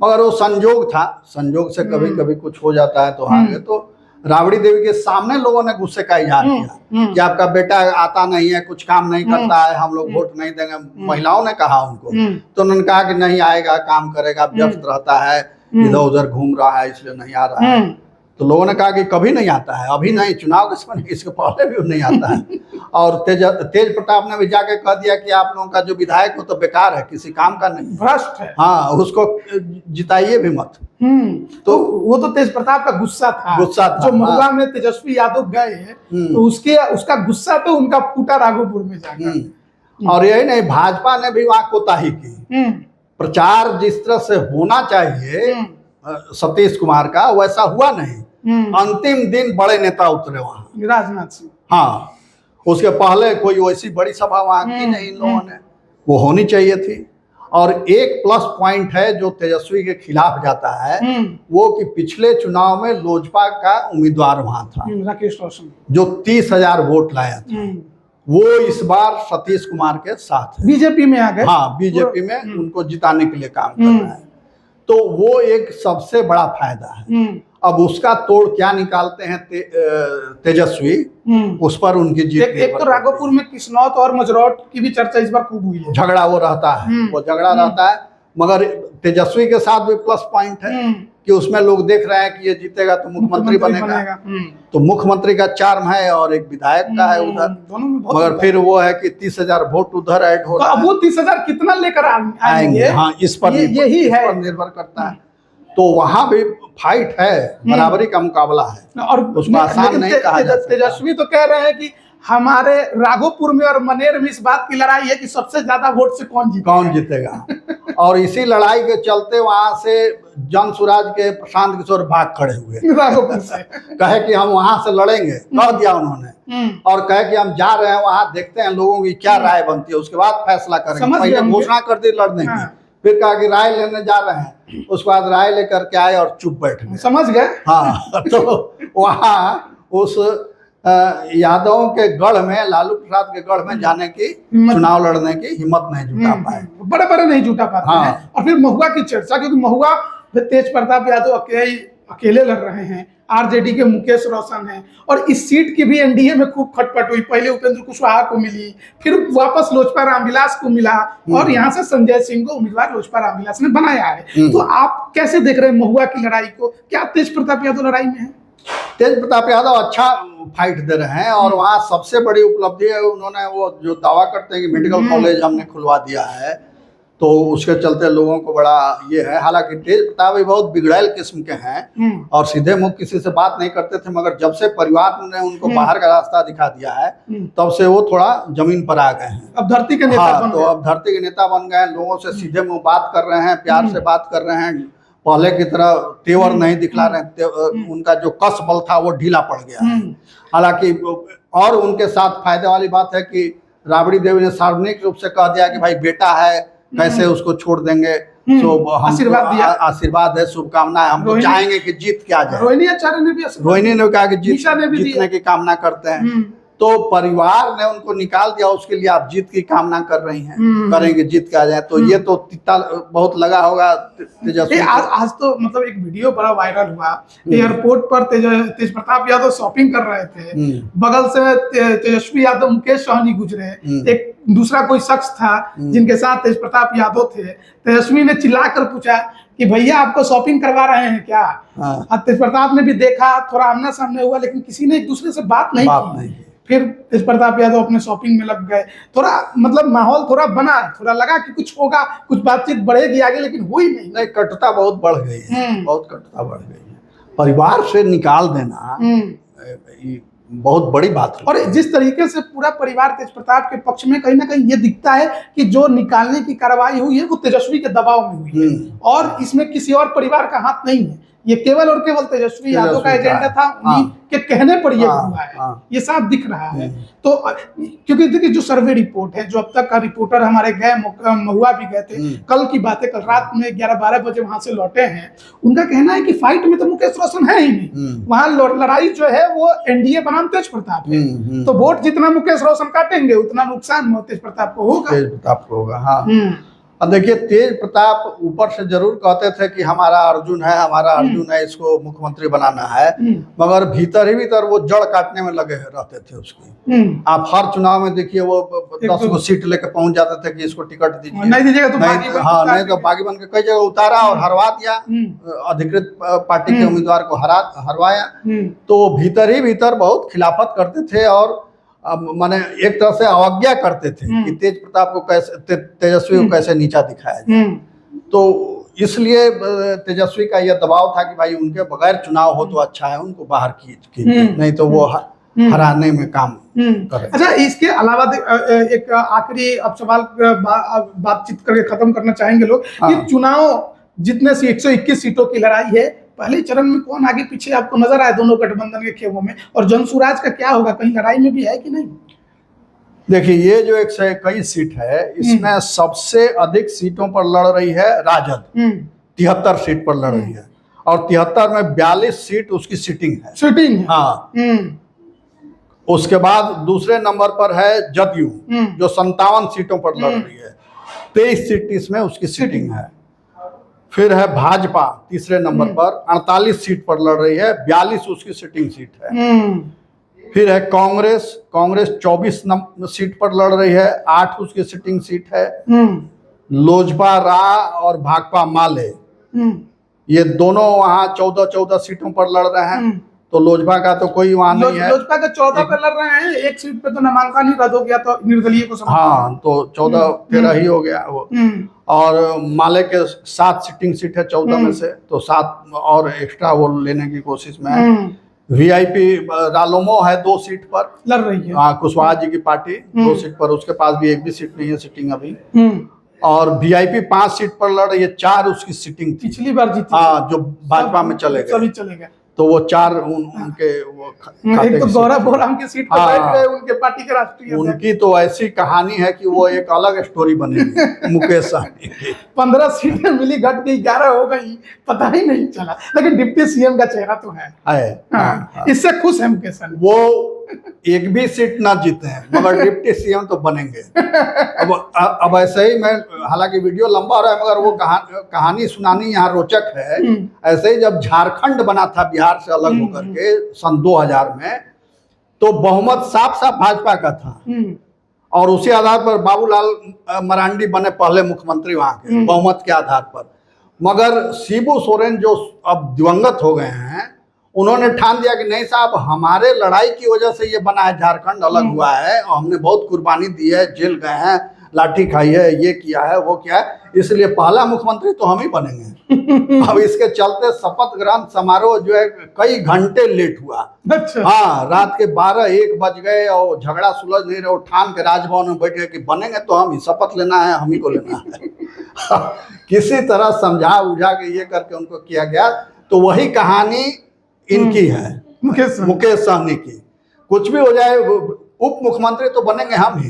Speaker 2: मगर वो संजोग था, संजोग से कभी कभी कुछ हो जाता है तो हार गए। तो राबड़ी देवी के सामने लोगों ने गुस्से का इजहार किया कि आपका बेटा आता नहीं है, कुछ काम नहीं करता है, हम लोग वोट नहीं देंगे। महिलाओं ने कहा उनको, तो उन्होंने कहा कि नहीं आएगा, काम करेगा, व्यस्त रहता है, इधर उधर घूम रहा है, इसलिए नहीं आ रहा है। तो लोगों ने कहा कि कभी नहीं आता है, अभी नहीं, चुनाव के समय, इसके पहले भी नहीं आता है। और तेज प्रताप ने भी जाके कह दिया कि आप लोगों का जो विधायक हो तो बेकार है, किसी काम का नहीं,
Speaker 1: भ्रष्ट है,
Speaker 2: हाँ, उसको जिताइए भी मत।
Speaker 1: तो वो तो तेज प्रताप का गुस्सा था जो महुआ में तेजस्वी यादव गए, तो उसका गुस्सा तो उनका फूटा राघोपुर में जाकर।
Speaker 2: और यही नहीं, भाजपा ने भी वहां कोताही की। प्रचार जिस तरह से होना चाहिए सतीश कुमार का, वैसा हुआ नहीं। अंतिम दिन बड़े नेता उतरे वहां,
Speaker 1: राजनाथ सिंह,
Speaker 2: हाँ, उसके पहले कोई वैसी बड़ी सभा वहां की नहीं इन लोगों ने, वो होनी चाहिए थी। और एक प्लस पॉइंट है जो तेजस्वी के खिलाफ जाता है, वो कि पिछले चुनाव में लोजपा का उम्मीदवार वहां था,
Speaker 1: राकेश रोशन,
Speaker 2: जो 30,000 वोट लाया था, वो इस बार सतीश कुमार के साथ
Speaker 1: बीजेपी में आ गए।
Speaker 2: हाँ, बीजेपी में उनको जिताने के लिए काम कर रहा है। तो वो एक सबसे बड़ा फायदा है। अब उसका तोड़ क्या निकालते हैं तेजस्वी, उस पर उनकी जीत।
Speaker 1: एक तो राघोपुर में किस्नौत और मजरौट की भी चर्चा इस बार खूब हुई है।
Speaker 2: झगड़ा वो रहता है, वो झगड़ा रहता है, मगर तेजस्वी के साथ भी प्लस पॉइंट है कि उसमें लोग देख रहे हैं कि ये जीतेगा तो मुख्यमंत्री बनेगा। तो मुख्यमंत्री का चार्म है और एक विधायक का है उधर, मगर फिर वो है कि 30,000 वोट उधर ऐड हो रहा है।
Speaker 1: अब वो 30,000 कितना लेकर आएंगे,
Speaker 2: हाँ, इस पर
Speaker 1: यही है,
Speaker 2: निर्भर करता है। तो वहां भी फाइट है, बराबरी का मुकाबला है,
Speaker 1: और
Speaker 2: उसको आसान नहीं कहा जा सकता।
Speaker 1: तेजस्वी तो कह रहे हैं कि हमारे राघोपुर में और मनेर में इस बात की लड़ाई है कि सबसे ज्यादा वोट से कौन जीतेगा। और इसी लड़ाई के चलते वहां से जन सुराज के प्रशांत किशोर भाग खड़े हुए राघोपुर से, कहे कि हम वहां से लड़ेंगे, कह दिया उन्होंने, और कहे कि हम जा रहे हैं वहां, देखते हैं लोगों की क्या राय बनती है, उसके बाद फैसला करेंगे। पहले घोषणा कर दी लड़ने की, फिर कहा कि राय लेने जा रहे हैं, उसके बाद राय लेकर के आए और चुप बैठ गए। समझ गए,
Speaker 2: हाँ। तो वहाँ उस यादवों के गढ़ में, लालू प्रसाद के गढ़ में जाने की, चुनाव लड़ने की हिम्मत नहीं जुटा पाए।
Speaker 1: बड़े बड़े नहीं जुटा पाते
Speaker 2: हाँ।
Speaker 1: हैं। और फिर महुआ की चर्चा, क्योंकि महुआ तेज प्रताप यादव अकेले लड़ रहे हैं, आरजेडी के मुकेश रोशन हैं, और इस सीट की भी एनडीए में खूब खटपट हुई। पहले उपेंद्र कुशवाहा को मिली, फिर वापस लोजपा रामविलास को मिला, और यहाँ से संजय सिंह को उम्मीदवार लोजपा रामविलास ने बनाया है। तो आप कैसे देख रहे हैं महुआ की लड़ाई को? क्या तेज प्रताप यादव लड़ाई में है?
Speaker 2: तेज प्रताप यादव अच्छा फाइट दे रहे हैं, और वहाँ सबसे बड़ी उपलब्धि है उन्होंने वो जो दावा करते हैं कि मेडिकल कॉलेज हमने खुलवा दिया है, तो उसके चलते लोगों को बड़ा ये है। हालांकि तेज प्रताप भी बहुत बिगड़ैल किस्म के हैं और सीधे मुख किसी से बात नहीं करते थे, मगर जब से परिवार ने उनको बाहर का रास्ता दिखा दिया है तब से वो थोड़ा जमीन पर आ गए हैं।
Speaker 1: अब धरती के नेता बन
Speaker 2: तो अब धरती के नेता बन गए हैं, लोगों से सीधे मुंह बात कर रहे हैं, प्यार से बात कर रहे हैं, पहले की तरह तेवर नहीं दिखला रहे। उनका जो कस बल था वो ढीला पड़ गया है। हालांकि और उनके साथ फायदे वाली बात है कि राबड़ी देवी ने सार्वजनिक रूप से कह दिया कि भाई बेटा है, कैसे उसको छोड़ देंगे। तो हम
Speaker 1: आशीर्वाद दिया,
Speaker 2: आशीर्वाद है, शुभकामनाएं, हम तो चाहेंगे कि जीत के आ जाए।
Speaker 1: रोहिणी आचार्य ने भी
Speaker 2: कहा कि जीतने की कामना करते हैं। तो परिवार ने उनको निकाल दिया, उसके लिए आप जीत की कामना कर रही हैं, करेंगे जीत के आ जाए। तो ये तो तिता बहुत लगा होगा तेजस्वी।
Speaker 1: आज तो मतलब एक वीडियो बड़ा वायरल हुआ, एयरपोर्ट पर तेज प्रताप यादव शॉपिंग कर रहे थे, बगल से तेजस्वी यादव मुकेश सहनी गुजरे, एक दूसरा कोई शख्स था जिनके साथ तेज प्रताप यादव थे। तेजस्वी ने चिल्लाकर पूछा कि भैया आपको शॉपिंग करवा रहे हैं क्या? तेज प्रताप ने भी देखा, थोड़ा आमना सामने हुआ, लेकिन किसी ने एक दूसरे से बात नहीं की। फिर तेज प्रताप यादव अपने शॉपिंग में लग गए। थोड़ा मतलब माहौल थोड़ा बना, थोड़ा लगा कि कुछ होगा, कुछ बातचीत बढ़ेगी आगे, लेकिन हुई नहीं।
Speaker 2: कटुता बहुत बढ़ गई है, बहुत कटुता बढ़ गई है। परिवार से निकाल देना बहुत बड़ी बात है।
Speaker 1: और जिस तरीके से पूरा परिवार तेज प्रताप के पक्ष में, कहीं ना कहीं ये दिखता है कि जो निकालने की कार्रवाई हुई है वो तेजस्वी के दबाव में हुई है, और इसमें किसी और परिवार का हाथ नहीं है। ये केवल और केवल तेजस्वी यादव का एजेंडा था, उन्हीं के कहने पर ये हुआ है, ये साफ दिख रहा है। तो क्योंकि देखिए जो सर्वे रिपोर्ट है, जो अब तक का रिपोर्टर हमारे गए, महुआ भी गए थे, कल की बातें, कल रात में 11-12 बजे वहां से लौटे हैं। उनका कहना है कि फाइट में तो मुकेश रोशन है ही नहीं, वहां लड़ाई जो है वो एनडीए बनाम तेज प्रताप है। तो वोट जितना मुकेश रोशन काटेंगे उतना नुकसान तेज प्रताप को होगा।
Speaker 2: तेज प्रताप को होगा, हाँ। अब देखिए तेज प्रताप ऊपर से जरूर कहते थे कि हमारा अर्जुन है, हमारा अर्जुन है, इसको मुख्यमंत्री बनाना है, मगर भीतर ही भीतर वो जड़ काटने में लगे रहते थे उसकी। आप हर चुनाव में देखिए वो 10 को सीट लेकर पहुंच जाते थे कि इसको टिकट दीजिए,
Speaker 1: नहीं दीजिएगा तो
Speaker 2: नहीं तो बागी बन के कई जगह उतारा और हरवा दिया, अधिकृत पार्टी के उम्मीदवार को हरवाया। तो भीतर ही भीतर बहुत खिलाफत करते थे, और माने एक तरह से अवज्ञा करते थे कि तेज प्रताप को कैसे, तेजस्वी को कैसे नीचा दिखाया जाए। तो इसलिए तेजस्वी का यह दबाव था कि भाई उनके बगैर चुनाव हो तो अच्छा है, उनको बाहर कीजिए, नहीं तो वो हराने में काम करे।
Speaker 1: अच्छा, इसके अलावा एक आखिरी अब सवाल बातचीत करके खत्म करना चाहेंगे लोग कि चुनाव जितने 121 सीटों की लड़ाई है, पहले चरण में कौन आगे पीछे आपको नजर आए दोनों गठबंधन के खेमों में, और जनसुराज का क्या होगा, कहीं लड़ाई में भी है कि नहीं?
Speaker 2: देखिए ये जो 121 सीट है, इसमें सबसे अधिक सीटों पर लड़ रही है राजद, 73 सीट पर लड़ रही है, और 73 में 42 सीट उसकी सिटिंग है। हाँ। उसके बाद दूसरे नंबर पर है जदयू, जो 57 सीटों पर लड़ रही है, 23 सीट इसमें उसकी सिटिंग है। फिर है भाजपा तीसरे नंबर पर, 48 सीट पर लड़ रही है, 42 उसकी सिटिंग सीट है। फिर है कांग्रेस 24 सीट पर लड़ रही है, 8 उसकी सिटिंग सीट है। लोजपा रा और भाकपा माले, ये दोनों वहाँ 14 सीटों पर लड़ रहे हैं। तो लोजपा का तो कोई वहाँ नहीं है,
Speaker 1: लोजपा का 14 पर लड़ रहे हैं, एक सीट पे तो नामांकन ही रद्द हो गया, तो निर्दलीय को समझ।
Speaker 2: हाँ, तो 14-13 ही हो गया वो। और माले के 7 सिटिंग सीट है 14 में से, तो 7 और एक्स्ट्रा वो लेने की कोशिश में है। वीआईपी रालोमो है 2 सीट पर
Speaker 1: लड़ रही है,
Speaker 2: हाँ, कुशवाहा जी की पार्टी 2 सीट पर, उसके पास भी एक भी सीट नहीं है सिटिंग अभी। और वीआईपी 5 सीट पर लड़ रही है, 4 उसकी सिटिंग थी,
Speaker 1: पिछली बार जीती।
Speaker 2: हाँ, जो भाजपा में चले गए, तो वो 4 उनके वो
Speaker 1: एक तो गौरव बोराम की सीट पर बैठ गए, उनके पार्टी के राष्ट्रीय।
Speaker 2: उनकी तो ऐसी कहानी है कि वो एक अलग स्टोरी बनेगी। मुकेश सहनी की
Speaker 1: 15 सीटें मिली, घट गई, 11 हो गई, पता ही नहीं चला, लेकिन डिप्टी सीएम का चेहरा तो है। इससे खुश है मुकेश सहनी।
Speaker 2: वो एक भी सीट ना जीते हैं मगर डिप्टी सीएम तो बनेंगे। अब ऐसे ही मैं, हालांकि वीडियो लंबा हो रहा है मगर वो कहानी सुनानी यहाँ रोचक है। ऐसे ही जब झारखंड बना था बिहार से अलग होकर के सन 2000 में, तो बहुमत साफ साफ भाजपा का था और उसी आधार पर बाबूलाल मरांडी बने पहले मुख्यमंत्री वहां के, बहुमत के आधार पर। मगर शिबू सोरेन जो अब दिवंगत हो गए हैं, उन्होंने ठान दिया कि नहीं साहब, हमारे लड़ाई की वजह से ये बना है, झारखंड अलग हुआ है और हमने बहुत कुर्बानी दी है, जेल गए हैं, लाठी खाई है, ये किया है, वो किया है, इसलिए पहला मुख्यमंत्री तो हम ही बनेंगे। अब इसके चलते शपथ ग्रहण समारोह जो है कई घंटे लेट हुआ।
Speaker 1: अच्छा।
Speaker 2: हाँ, रात के 12-1 बज गए और झगड़ा सुलझ नहीं रहे, ठान के राजभवन में बैठ गए कि बनेंगे तो हम ही, शपथ लेना है, हम ही को लेना है। किसी तरह समझा उझा के ये करके उनको किया गया। तो वही कहानी इनकी है, मुकेश सहनी की। कुछ भी हो जाए, उप मुख्यमंत्री तो बनेंगे हम ही।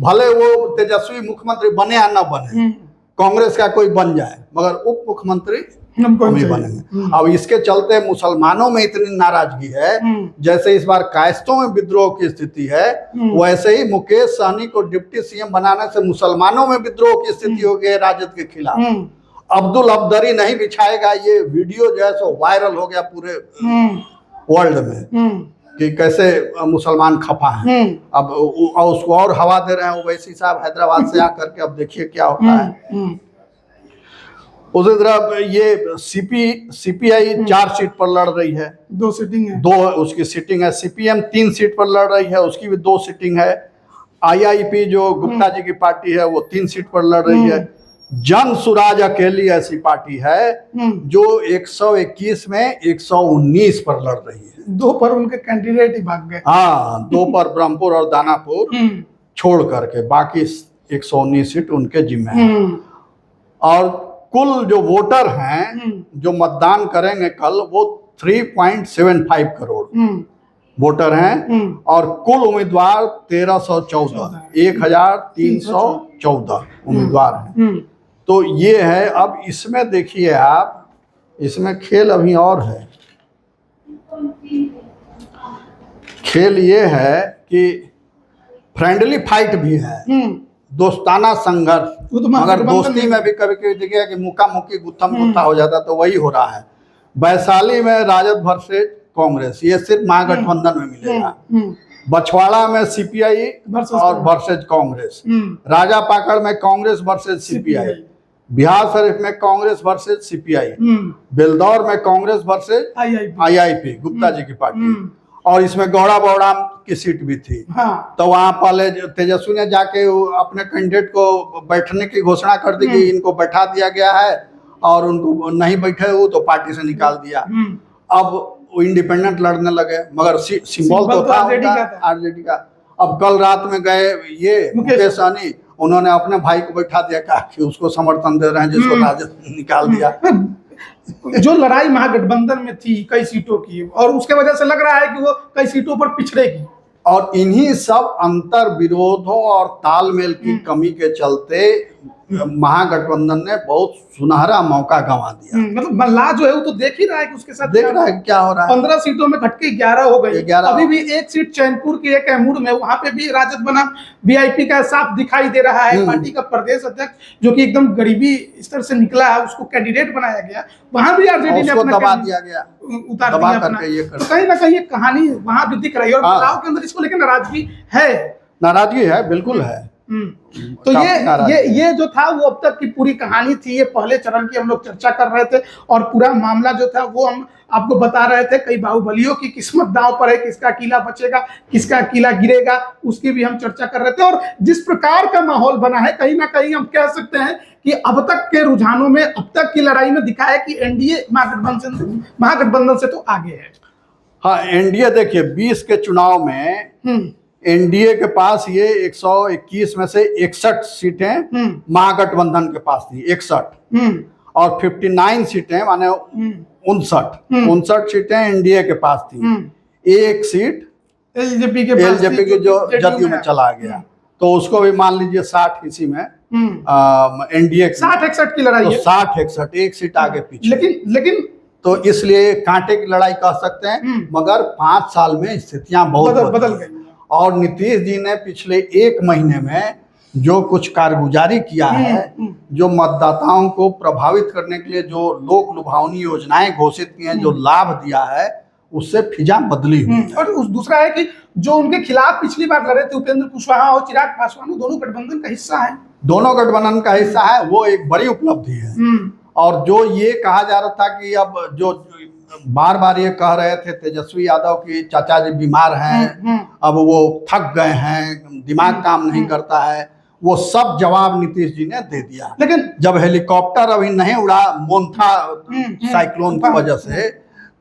Speaker 2: भले वो तेजस्वी मुख्यमंत्री बने या ना बने, कांग्रेस का कोई बन जाए, मगर उप मुख्यमंत्री हम ही बनेंगे। अब इसके चलते मुसलमानों में इतनी नाराजगी है, जैसे इस बार कायस्थों में विद्रोह की स्थिति है, वैसे ही मुकेश सहनी को डिप्टी सीएम बनाने से मुसलमानों में विद्रोह की स्थिति हो गई है राजद के खिलाफ। अब्दुल अब्दरी नहीं बिछाएगा, ये वीडियो जो है सो वायरल हो गया पूरे वर्ल्ड में कि कैसे मुसलमान खफा हैं। अब उसको और हवा दे रहे हैं ओवैसी साहब हैदराबाद से आकर के। अब देखिए क्या होता है। उसी तरह ये सीपीआई 4 सीट पर लड़ रही है,
Speaker 1: 2 सीटिंग है,
Speaker 2: 2 उसकी सीटिंग है। सीपीएम 3 सीट पर लड़ रही है, उसकी भी 2 सीटिंग है। आईआईपी जो गुप्ता जी की पार्टी है वो 3 सीट पर लड़ रही है। जन सुराज अकेली ऐसी पार्टी है जो 121 में 119 पर लड़ रही है।
Speaker 1: 2 पर उनके कैंडिडेट ही भाग गए।
Speaker 2: हाँ, 2 पर ब्रह्मपुर और दानापुर छोड़ करके बाकी 119 सीट उनके जिम्मे है। और कुल जो वोटर हैं जो मतदान करेंगे कल, वो 3.75 करोड़ वोटर हैं और कुल उम्मीदवार 1314 उम्मीदवार हैं। तो ये है। अब इसमें देखिए आप, इसमें खेल अभी और है। खेल ये है कि फ्रेंडली फाइट भी है, दोस्ताना संघर्ष, मगर दोस्ती में भी कभी कभी देखिए कि मुक्का मुक्की गुत्थम गुत्था हो जाता, तो वही हो रहा है। वैशाली में राजद वर्सेस कांग्रेस, ये सिर्फ महागठबंधन में मिलेगा। बछवाड़ा में सीपीआई और वर्सेज कांग्रेस, राजा पाकड़ में कांग्रेस वर्सेज सीपीआई, बिहार शरीफ में कांग्रेस वर्सेज सीपीआई, बेलदौर में कांग्रेस वर्सेज आईआईपी गुप्ता जी की पार्टी, और इसमें गौड़ा बौड़ाम की सीट भी थी। तो वहां पहले तेजस्वी ने जाके अपने कैंडिडेट को बैठने की घोषणा कर दी कि इनको बैठा दिया गया है, और उनको नहीं बैठे वो तो पार्टी से निकाल दिया। अब वो इंडिपेंडेंट लड़ने लगे, मगर सिंबल तो था आरजेडी का। अब कल रात में गए ये मुकेश सहनी, उन्होंने अपने भाई को बैठा दिया, कहा कि उसको समर्थन दे रहे हैं जिसको राजद निकाल दिया।
Speaker 1: जो लड़ाई महागठबंधन में थी कई सीटों की, और उसके वजह से लग रहा है कि वो कई सीटों पर पिछड़ेगी।
Speaker 2: और इन्हीं सब अंतर विरोधों और तालमेल की कमी के चलते महागठबंधन ने बहुत सुनहरा मौका गंवा दिया।
Speaker 1: मतलब मल्लाह जो है वो तो देख ही रहा है कि उसके साथ
Speaker 2: देख रहा है क्या हो रहा है।
Speaker 1: 15 सीटों में घटके 11 हो गई। अभी भी एक सीट चैनपुर की, एक कैमूर में, वहां पे भी राजद बना वीआईपी का साफ दिखाई दे रहा है। पार्टी का प्रदेश अध्यक्ष जो कि एकदम गरीबी स्तर से निकला है, उसको कैंडिडेट बनाया गया। वहां भी आरजेडी ने अपना
Speaker 2: दबा दिया गया,
Speaker 1: उतार दिया करके। तो कहीं ना कहीं कहानी वहां भी दिख रही है, और बदलाव के अंदर इसको लेकर नाराजगी है,
Speaker 2: बिल्कुल है।
Speaker 1: तो ये जो था वो अब तक की पूरी कहानी थी। ये पहले चरण की हम लोग चर्चा कर रहे थे, और पूरा मामला जो था वो हम आपको बता रहे थे। कई बाहुबलियों की किस्मत दांव पर है, किसका किला बचेगा, किसका किला गिरेगा, उसकी भी हम चर्चा कर रहे थे। और जिस प्रकार का माहौल बना है, कहीं ना कहीं हम कह सकते हैं कि अब तक के रुझानों में, अब तक की लड़ाई में दिखा है कि एनडीए महागठबंधन से तो आगे है।
Speaker 2: हाँ, एनडीए देखिए 20 के चुनाव में एनडीए के पास ये 121 में से 61 सीटें महागठबंधन के पास थी, 61, और 59 सीटें माने 59 सीटें एनडीए के पास थी। एक सीट एलजेपी के जो जदयू में चला गया, तो उसको भी मान लीजिए 60 इसी में एनडीए
Speaker 1: 60-61 की लड़ाई है।
Speaker 2: 60-61 एक सीट आगे पीछे।
Speaker 1: लेकिन
Speaker 2: तो इसलिए कांटे की लड़ाई कह सकते हैं, मगर 5 साल में स्थितियां बहुत
Speaker 1: बदल गई।
Speaker 2: और नीतीश जी ने पिछले 1 महीने में जो कुछ कारगुजारी किया है, जो मतदाताओं को प्रभावित करने के लिए जो लोक लुभावनी योजनाएं घोषित की हैं, जो लाभ दिया है, उससे फिजा बदली हुई है।
Speaker 1: और दूसरा है कि जो उनके खिलाफ पिछली बार लड़े थे उपेंद्र कुशवाहा और चिराग पासवान, दोनों गठबंधन का हिस्सा है।
Speaker 2: दोनों गठबंधन का हिस्सा है, वो एक बड़ी उपलब्धि है। और जो ये कहा जा रहा था कि अब जो बार बार ये कह रहे थे तेजस्वी यादव की चाचा जी बीमार हैं, अब वो थक गए हैं, दिमाग काम नहीं करता है, वो सब जवाब नीतीश जी ने दे दिया।
Speaker 1: लेकिन
Speaker 2: जब हेलीकॉप्टर अभी नहीं उड़ा मोन्था साइक्लोन की वजह से,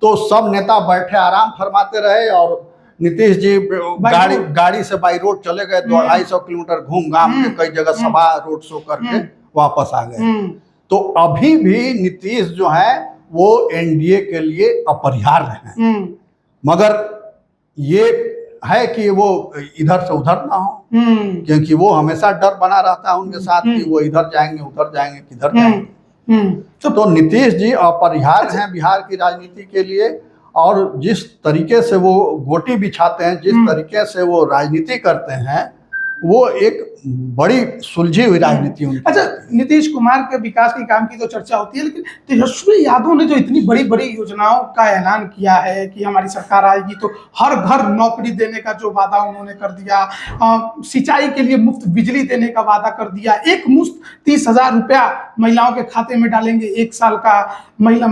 Speaker 2: तो सब नेता बैठे आराम फरमाते रहे और नीतीश जी गाड़ी से बाई रोड चले गए, 250 किलोमीटर घूम घाम के कई जगह सभा रोड शो करके वापस आ गए। तो अभी भी नीतीश जो है वो एनडीए के लिए अपरिहार्य हैं, मगर ये है कि वो इधर से उधर ना हो, क्योंकि वो हमेशा डर बना रहता है उनके साथ कि वो इधर जाएंगे उधर जाएंगे किधर जाएंगे। तो नीतीश जी अपरिहार्य हैं बिहार की राजनीति के लिए, और जिस तरीके से वो गोटी बिछाते हैं, जिस तरीके से वो राजनीति करते हैं, वो एक बड़ी सुलझी हुई राजनीति उनकी।
Speaker 1: अच्छा, नीतीश कुमार के विकास के काम की तो चर्चा होती है, लेकिन तेजस्वी यादव ने जो इतनी बड़ी बड़ी योजनाओं का ऐलान किया है कि हमारी सरकार आएगी तो हर घर नौकरी देने का जो वादा उन्होंने कर दिया, सिंचाई के लिए मुफ्त बिजली देने का वादा कर दिया, एक मुश्त 30,000 रुपया महिलाओं के खाते में डालेंगे 1 साल का, महिला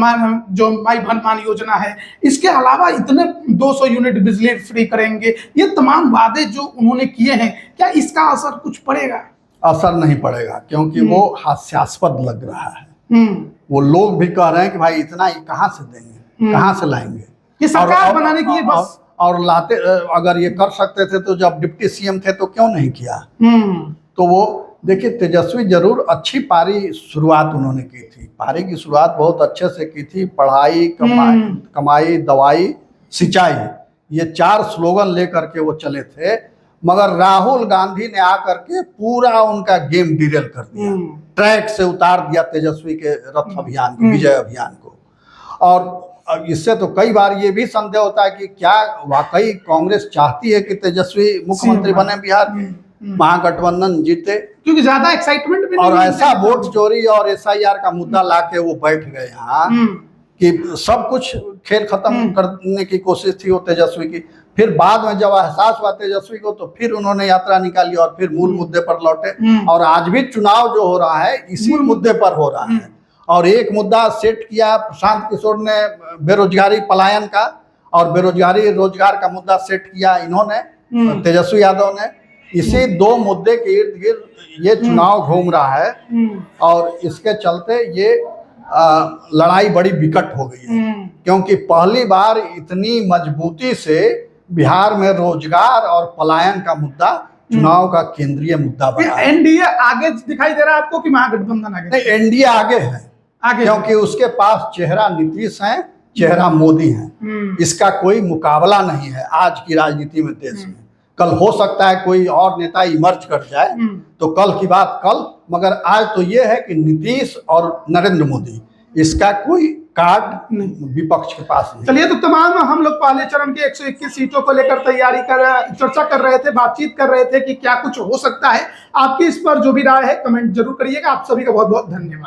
Speaker 1: जो माई भन्मान योजना है, इसके अलावा इतने 200 यूनिट बिजली फ्री करेंगे, ये तमाम वादे जो उन्होंने किए हैं, क्या इसका असर कुछ पड़ेगा?
Speaker 2: असर नहीं पड़ेगा, क्योंकि वो हास्यास्पद लग रहा है। वो लोग भी कह रहे हैं कि भाई इतना ये कहाँ से देंगे, कहाँ से लाएंगे,
Speaker 1: ये सरकार बनाने के लिए बस।
Speaker 2: और लाते, अगर ये कर सकते थे तो जब डिप्टी सीएम थे तो क्यों नहीं किया। तो वो देखिए, तेजस्वी जरूर अच्छी पारी शुरुआत उन्होंने की थी, पारी की शुरुआत बहुत अच्छे से की थी। पढ़ाई, कमाई, दवाई, सिंचाई, ये 4 स्लोगन लेकर के वो चले थे, मगर राहुल गांधी ने आकर के पूरा उनका गेम डिरेल कर दिया, ट्रैक से उतार दिया तेजस्वी के रथ अभियान को, विजय अभियान को। और इससे तो कई बार ये भी संदेह होता है कि क्या वाकई कांग्रेस चाहती है कि तेजस्वी मुख्यमंत्री बने बिहार में, महागठबंधन जीते,
Speaker 1: क्योंकि ज्यादा एक्साइटमेंट भी
Speaker 2: और ऐसा वोट चोरी और एसआईआर का मुद्दा लाके वो बैठ गए यहाँ कि सब कुछ खेल खत्म करने की कोशिश थी वो तेजस्वी की। फिर बाद में जब एहसास हुआ तेजस्वी को, तो फिर उन्होंने यात्रा निकाली और फिर मूल मुद्दे पर लौटे। और आज भी चुनाव जो हो रहा है इसी मुद्दे पर हो रहा है। और एक मुद्दा सेट किया प्रशांत किशोर ने, बेरोजगारी पलायन का, और बेरोजगारी रोजगार का मुद्दा सेट किया इन्होंने, तेजस्वी यादव ने। इसी 2 मुद्दे के इर्द गिर्द ये चुनाव घूम रहा है, और इसके चलते ये लड़ाई बड़ी विकट हो गई है, क्योंकि पहली बार इतनी मजबूती से बिहार में रोजगार और पलायन का मुद्दा चुनाव का केंद्रीय मुद्दा बना है।
Speaker 1: एनडीए आगे दिखाई दे रहा है आपको कि महागठबंधन आगे?
Speaker 2: नहीं, एनडीए आगे है, क्योंकि उसके पास चेहरा नीतीश है, चेहरा मोदी है। इसका कोई मुकाबला नहीं है आज की राजनीति में देश में। कल हो सकता है कोई और नेता इमर्ज कर जाए, तो कल की बात कल, मगर आज तो ये है कि नीतीश और नरेंद्र मोदी, इसका कोई कार्ड विपक्ष के पास नहीं।
Speaker 1: चलिए, तो तमाम हम लोग पहले चरण के 121 सीटों को लेकर चर्चा कर रहे थे, बातचीत कर रहे थे कि क्या कुछ हो सकता है। आपकी इस पर जो भी राय है कमेंट जरूर करिएगा। आप सभी का बहुत बहुत धन्यवाद।